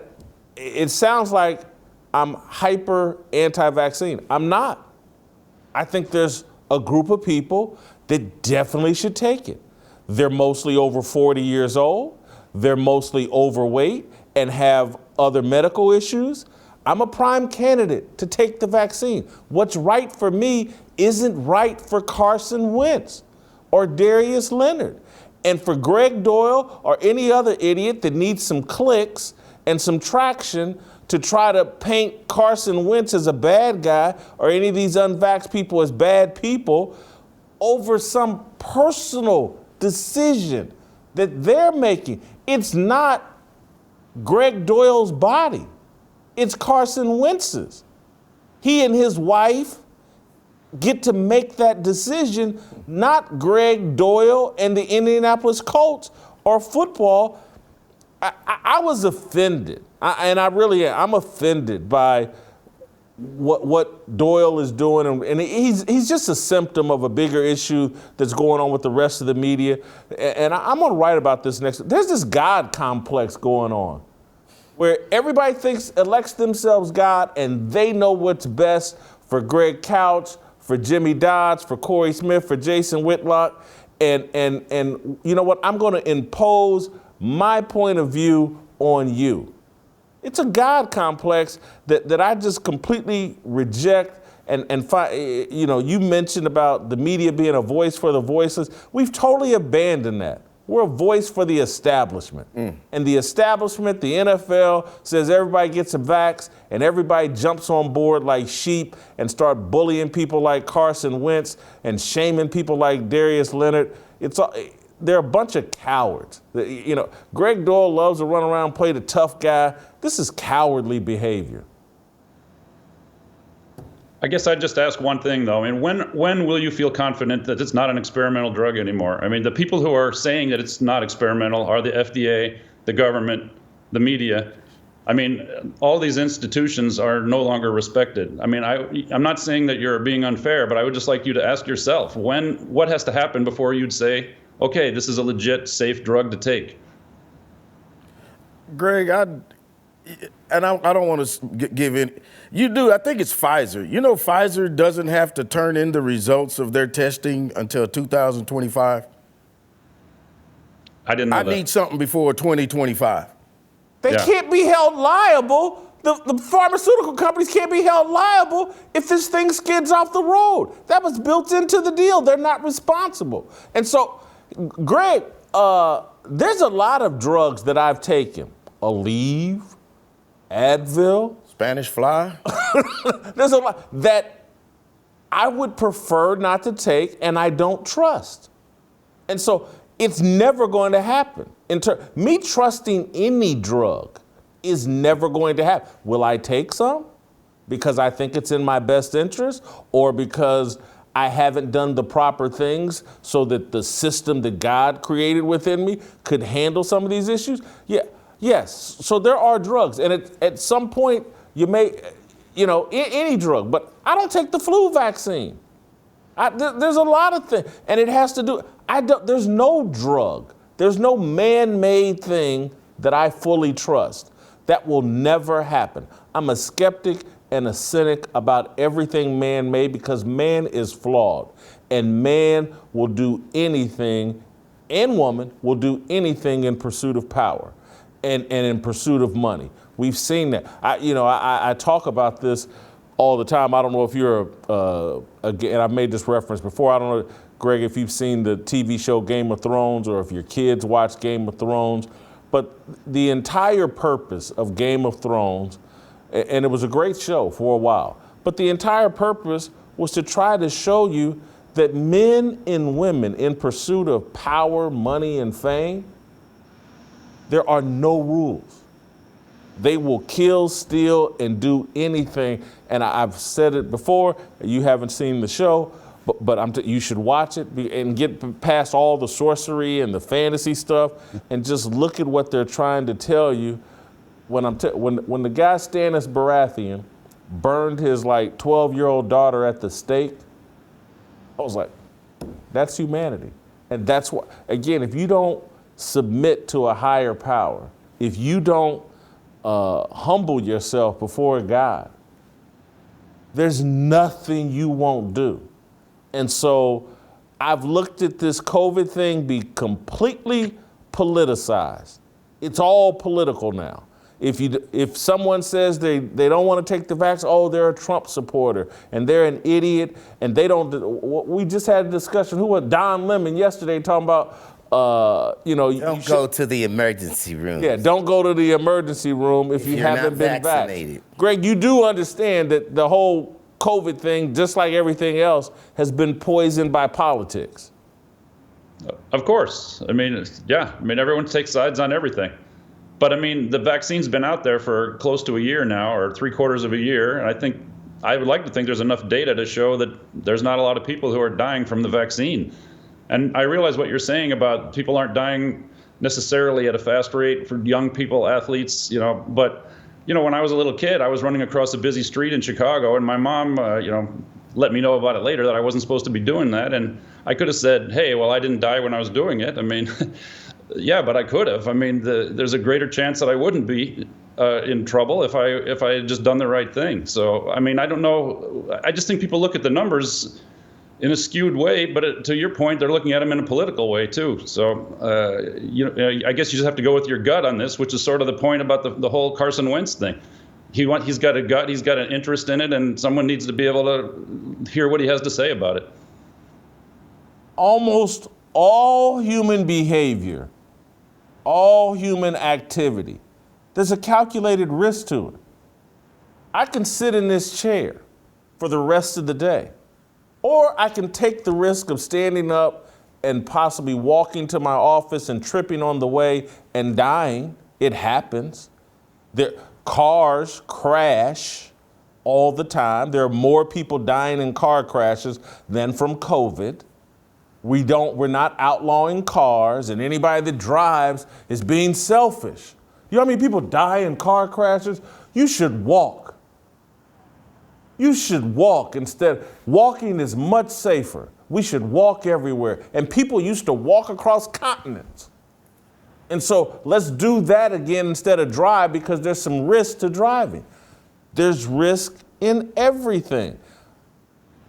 it sounds like I'm hyper anti-vaccine. I'm not. I think there's a group of people that definitely should take it. They're mostly over 40 years old. They're mostly overweight and have other medical issues. I'm a prime candidate to take the vaccine. What's right for me isn't right for Carson Wentz or Darius Leonard. And for Greg Doyle or any other idiot that needs some clicks and some traction to try to paint Carson Wentz as a bad guy or any of these unvaxxed people as bad people over some personal decision that they're making. It's not Greg Doyle's body. It's Carson Wentz's. He and his wife get to make that decision, not Greg Doyle and the Indianapolis Colts or football. I was offended, and I really am. I'm offended by what Doyle is doing, and he's just a symptom of a bigger issue that's going on with the rest of the media. And I'm going to write about this next. There's this God complex going on, where everybody elects themselves God, and they know what's best for Greg Couch, for Jimmy Dodds, for Corey Smith, for Jason Whitlock, and you know what? I'm going to impose my point of view on you. It's a God complex that I just completely reject. You mentioned about the media being a voice for the voiceless. We've totally abandoned that. We're a voice for the establishment. And the establishment, the NFL, says everybody gets a vax and everybody jumps on board like sheep and start bullying people like Carson Wentz and shaming people like Darius Leonard. They're a bunch of cowards. Greg Doyle loves to run around and play the tough guy. This is cowardly behavior. I guess I'd just ask one thing, though. I mean, when will you feel confident that it's not an experimental drug anymore? I mean, the people who are saying that it's not experimental are the FDA, the government, the media. I mean, all these institutions are no longer respected. I mean, I'm not saying that you're being unfair, but I would just like you to ask yourself, what has to happen before you'd say, okay, this is a legit, safe drug to take? Greg, I don't want to give in. You do. I think it's Pfizer. You know, Pfizer doesn't have to turn in the results of their testing until 2025. I didn't know that. I need something before 2025. They can't be held liable. The pharmaceutical companies can't be held liable if this thing skids off the road. That was built into the deal. They're not responsible. And so, Greg, there's a lot of drugs that I've taken. Aleve, Advil. Spanish fly. There's a lot that I would prefer not to take and I don't trust. And so it's never going to happen. Me trusting any drug is never going to happen. Will I take some because I think it's in my best interest, or because I haven't done the proper things so that the system that God created within me could handle some of these issues? Yes. So there are drugs, and at some point you may, any drug, but I don't take the flu vaccine. There's a lot of things, and it has to do, there's no drug, there's no man-made thing that I fully trust. That will never happen. I'm a skeptic and a cynic about everything man-made, because man is flawed, and man will do anything, and woman will do anything in pursuit of power and in pursuit of money. We've seen that. I talk about this all the time. I don't know if you're and I've made this reference before. I don't know, Greg, if you've seen the TV show Game of Thrones, or if your kids watch Game of Thrones. But the entire purpose of Game of Thrones, and it was a great show for a while, but the entire purpose was to try to show you that men and women in pursuit of power, money, and fame, there are no rules. They will kill, steal, and do anything. And I've said it before, you haven't seen the show, but you should watch it and get past all the sorcery and the fantasy stuff and just look at what they're trying to tell you. When the guy Stannis Baratheon burned his 12-year-old daughter at the stake, I was like, that's humanity. And that's what, again, if you don't submit to a higher power, if you don't humble yourself before God, there's nothing you won't do. And so I've looked at this COVID thing be completely politicized. It's all political now. If someone says they don't want to take the vaccine, they're a Trump supporter and they're an idiot and they don't. We just had a discussion. Who was Don Lemon yesterday talking about? Don't go to the emergency room. Yeah, don't go to the emergency room if you haven't been vaccinated. Greg, you do understand that the whole COVID thing, just like everything else, has been poisoned by politics. Of course. I mean, everyone takes sides on everything. But I mean, the vaccine's been out there for close to a year now, or 3/4 of a year. And I would like to think there's enough data to show that there's not a lot of people who are dying from the vaccine. And I realize what you're saying about people aren't dying necessarily at a fast rate for young people, athletes, but when I was a little kid, I was running across a busy street in Chicago, and my mom, let me know about it later that I wasn't supposed to be doing that. And I could have said, hey, well, I didn't die when I was doing it. I mean, yeah, but I could have. I mean, there's a greater chance that I wouldn't be in trouble if I had just done the right thing. So, I mean, I don't know. I just think people look at the numbers in a skewed way, but to your point, they're looking at them in a political way too. So, I guess you just have to go with your gut on this, which is sort of the point about the whole Carson Wentz thing. He's got a gut, he's got an interest in it, and someone needs to be able to hear what he has to say about it. Almost all human behavior, all human activity, there's a calculated risk to it. I can sit in this chair for the rest of the day, or I can take the risk of standing up and possibly walking to my office and tripping on the way and dying. It happens. Cars crash all the time. There are more people dying in car crashes than from COVID. We're not outlawing cars, and anybody that drives is being selfish. You know how many people die in car crashes? You should walk. You should walk instead. Walking is much safer. We should walk everywhere. And people used to walk across continents. And so let's do that again instead of drive, because there's some risk to driving. There's risk in everything.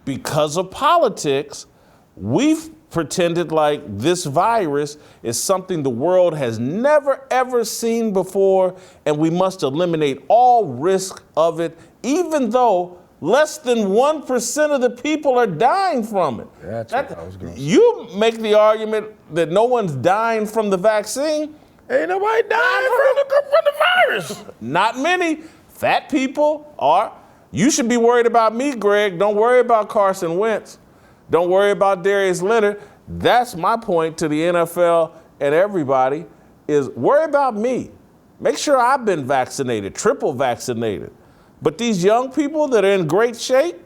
Because of politics, we've pretended like this virus is something the world has never, ever seen before, and we must eliminate all risk of it, even though less than 1% of the people are dying from it. That's what I was going to say. You make the argument that no one's dying from the vaccine. Ain't nobody dying from the virus. Not many. Fat people are. You should be worried about me, Greg. Don't worry about Carson Wentz. Don't worry about Darius Leonard. That's my point to the NFL and everybody, is worry about me. Make sure I've been vaccinated, triple vaccinated. But these young people that are in great shape,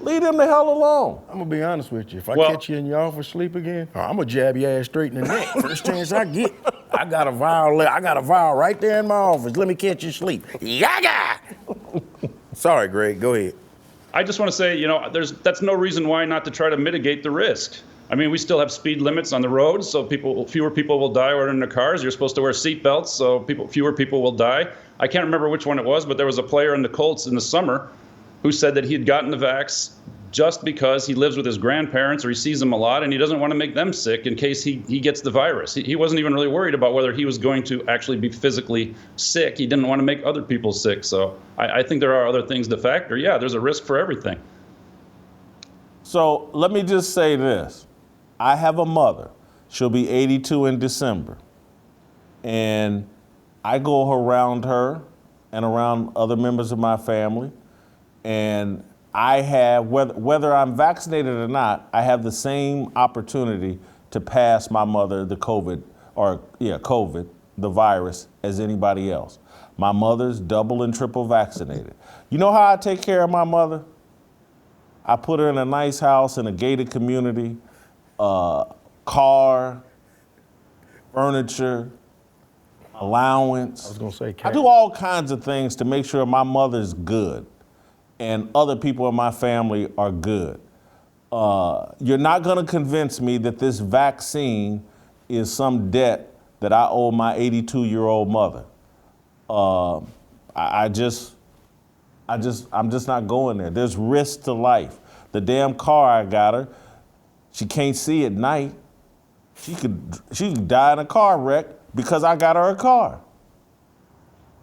leave them the hell alone. I'm going to be honest with you. If I catch you in your office sleep again, I'm going to jab your ass straight in the neck. First chance I get. I got a vial right there in my office. Let me catch you sleep. Yaga! Sorry, Greg. Go ahead. I just want to say, that's no reason why not to try to mitigate the risk. I mean, we still have speed limits on the roads, so fewer people will die when they're in their cars. You're supposed to wear seatbelts, so fewer people will die. I can't remember which one it was, but there was a player in the Colts in the summer who said that he had gotten the vax just because he lives with his grandparents or he sees them a lot and he doesn't want to make them sick in case he gets the virus. He wasn't even really worried about whether he was going to actually be physically sick. He didn't want to make other people sick. So I think there are other things to factor. Yeah, there's a risk for everything. So let me just say this. I have a mother. She'll be 82 in December. And I go around her and around other members of my family, and I have, whether I'm vaccinated or not, I have the same opportunity to pass my mother the COVID, the virus, as anybody else. My mother's double and triple vaccinated. You know how I take care of my mother? I put her in a nice house in a gated community, car, furniture, allowance. I was going to say, I do all kinds of things to make sure my mother's good and other people in my family are good. You're not going to convince me that this vaccine is some debt that I owe my 82-year-old mother. I'm just not going there. There's risk to life. The damn car I got her, she can't see at night. She could die in a car wreck because I got her a car.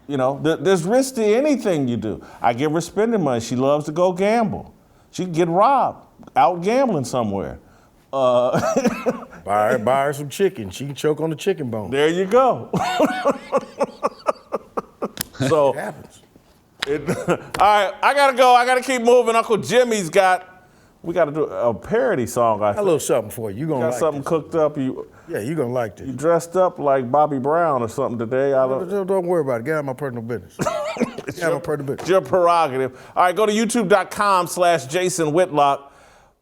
There's risk to anything you do. I give her spending money. She loves to go gamble. She can get robbed out gambling somewhere. Buy her some chicken. She can choke on the chicken bone. There you go. So it happens. All right, I gotta go. I gotta keep moving. Uncle Jimmy's we gotta do a parody song. I got a little something for you. You gonna got like something this. Cooked up. Yeah, you gonna like this. You dressed up like Bobby Brown or something today. Don't worry about it. Get out of my personal business. It's your prerogative. All right, go to youtube.com/Jason Whitlock.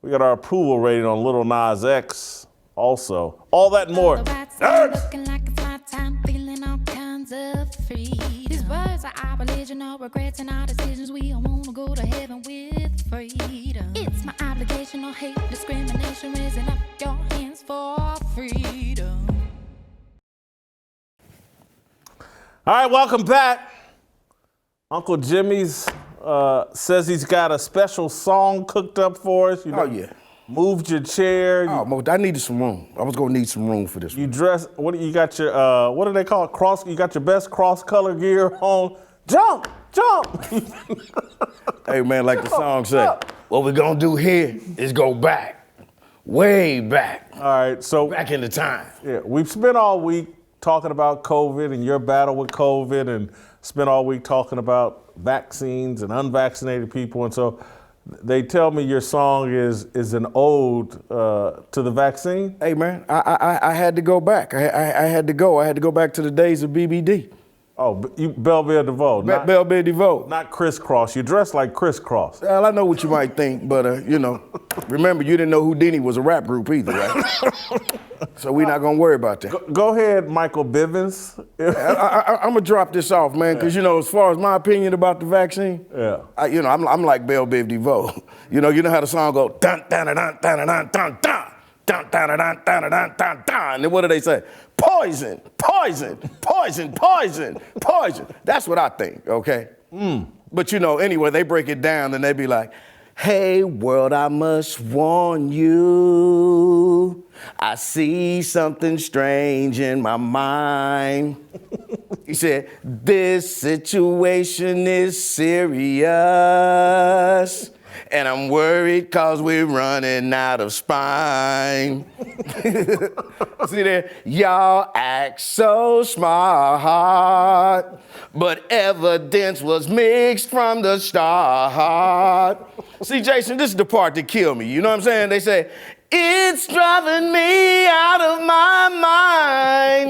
We got our approval rating on Lil Nas X also. All that and more. Looking like a fly time, feeling all kinds of free. These words are apologizing, no regrets in our decisions. We all wanna go to heaven with freedom. It's my obligation, no hate, discrimination, raising up your hands for freedom. All right, welcome back. Uncle Jimmy's says he's got a special song cooked up for us. You know, Oh, yeah. Moved your chair. Oh, I needed some room. I was gonna need some room for this one. You dress. What you got your? What do they call it? Cross. You got your best cross color gear on. Jump, jump. Hey man, like the song said, what we're gonna do here is go back, way back. All right, so back in the time. Yeah, we've spent all week talking about COVID and your battle with COVID, and spent all week talking about vaccines and unvaccinated people, and so. They tell me your song is an ode to the vaccine. Hey man, I had to go back. I had to go. I had to go back to the days of BBD. Oh, you Belle Biv DeVoe. Belle Biv DeVoe. Not crisscross. You dress like crisscross. Well, I know what you might think, but remember you didn't know Houdini was a rap group either, right? So we're not gonna worry about that. Go ahead, Michael Bivens. I'm gonna drop this off, man, because as far as my opinion about the vaccine, I'm like Belle Biv DeVoe. You know how the song goes dun dun dun dun dun dun dun dun. Dun, dun, dun, dun, dun, dun, dun, dun. And then what do they say? Poison, poison, poison, poison, poison. That's what I think, okay? But anyway, they break it down and they be like, hey world, I must warn you. I see something strange in my mind. He said, this situation is serious. And I'm worried cause we're running out of spine. See there, y'all act so smart, but evidence was mixed from the start. See, Jason, this is the part that killed me. You know what I'm saying? They say, it's driving me out of my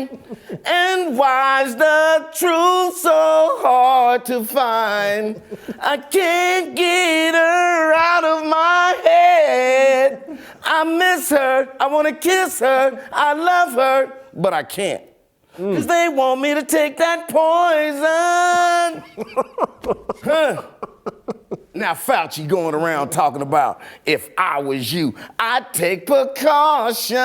mind. And why's the truth so hard to find? I can't get her out of my head. I miss her, I wanna kiss her, I love her, but I can't. Cause they want me to take that poison. Now Fauci going around talking about, if I was you, I'd take precautions.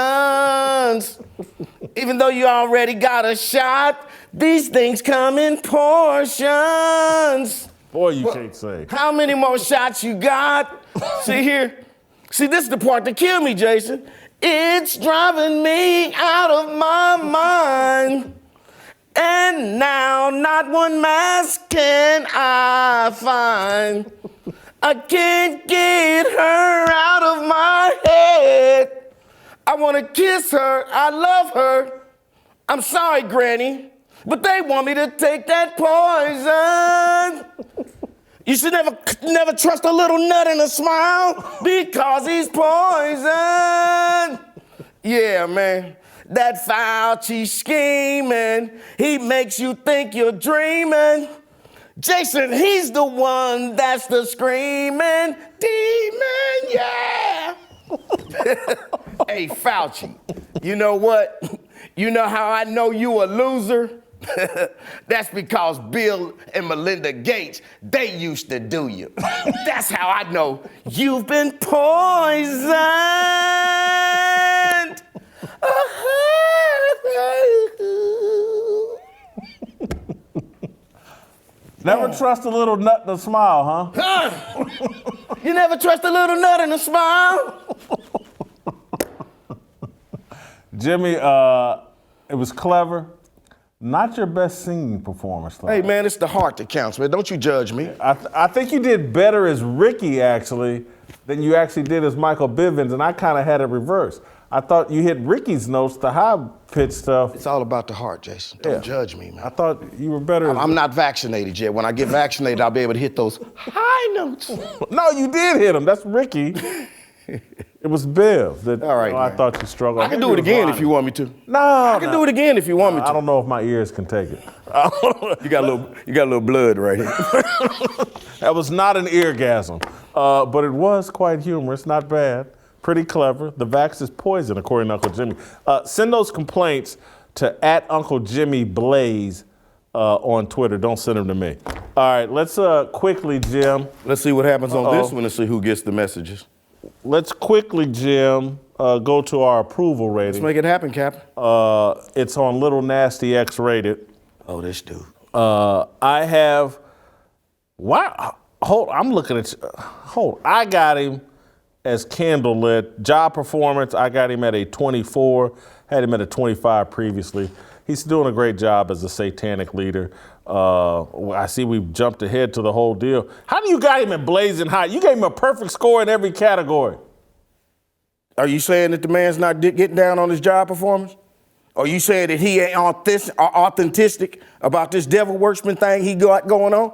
Even though you already got a shot, these things come in portions. Boy, you can't say. How many more shots you got? See here? See, this is the part that killed me, Jason. It's driving me out of my mind. And now not one mask can I find. I can't get her out of my head. I wanna kiss her, I love her. I'm sorry, Granny, but they want me to take that poison. You should never trust a little nut in a smile because he's poison. Yeah, man. That Fauci scheming, he makes you think you're dreaming. Jason, he's the one that's the screaming demon, yeah. Hey, Fauci, you know what? You know how I know you a loser? That's because Bill and Melinda Gates, they used to do you. That's how I know you've been poisoned. Never trust a little nut in a smile, huh? You never trust a little nut in a smile? Jimmy, it was clever. Not your best singing performance, though. Hey, man, it's the heart that counts, man. Don't you judge me. I think you did better as Ricky, actually, than you actually did as Michael Bivens, and I kind of had it reversed. I thought you hit Ricky's notes, the high-pitched stuff. It's all about the heart, Jason. Don't judge me, man. I thought you were better. I'm not vaccinated yet. When I get vaccinated, I'll be able to hit those high notes. No, you did hit them. That's Ricky. It was Biv that all right, I thought you struggled. I can do it again if you want me to. No, I can do it again if you want me to. I don't know if my ears can take it. You got a little blood right here. That was not an eargasm, but it was quite humorous, not bad. Pretty clever. The vax is poison, according to Uncle Jimmy. Send those complaints to @UncleJimmyBlaze on Twitter. Don't send them to me. All right, let's quickly, Jim. Let's see what happens on this one and see who gets the messages. Let's quickly, Jim, go to our approval rating. Let's make it happen, Captain. It's on Lil Nas X rated. Oh, this dude. I have, wow, I'm looking at, I got him as candlelit. Job performance, I got him at a 24, had him at a 25 previously. He's doing a great job as a satanic leader. I see we've jumped ahead to the whole deal. How do you got him at blazing hot? You gave him a perfect score in every category. Are you saying that the man's not getting down on his job performance? Are you saying that he ain't authentic about this devil worshiping thing he got going on?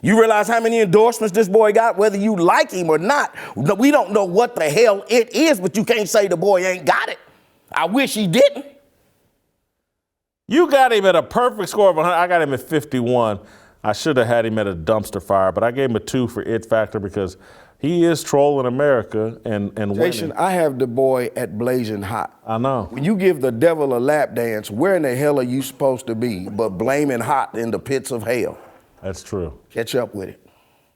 You realize how many endorsements this boy got, whether you like him or not? We don't know what the hell it is, but you can't say the boy ain't got it. I wish he didn't. You got him at a perfect score of 100. I got him at 51. I should have had him at a dumpster fire, but I gave him a 2 for it factor because he is trolling America and Jason, winning. I have the boy at blazing hot. I know. When you give the devil a lap dance, where in the hell are you supposed to be but blaming hot in the pits of hell? That's true. Catch up with it.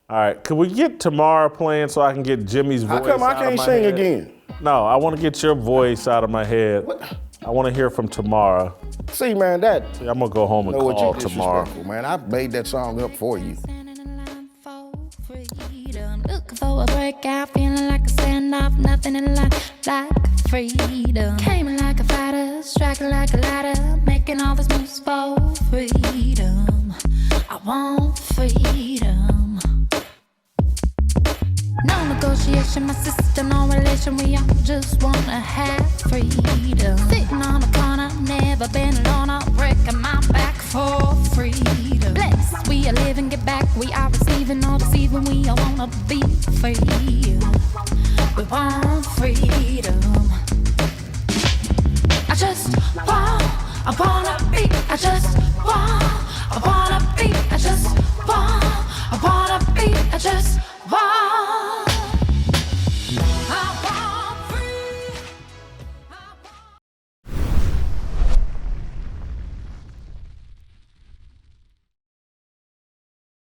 All right, can we get Tamara playing so I can get Jimmy's voice How come I can't sing again? No, I want to get your voice out of my head. What? I want to hear from Tamara. See, man, that. I'm going to go home and know what call you Tamara. disrespectful, man. I made that song up for you. Looking for a breakout, feeling like a standoff, nothing in life like freedom. Came in like a fighter, striking like a ladder, making all these moves for freedom. I want freedom. No negotiation, my sister, no relation. We all just wanna have freedom. Sitting on the corner, never been alone. I'm breaking my back for freedom. Blessed, we are living, get back. We are receiving, all deceiving. We all wanna be free. We want freedom. I wanna be. I wanna be. I wanna be. I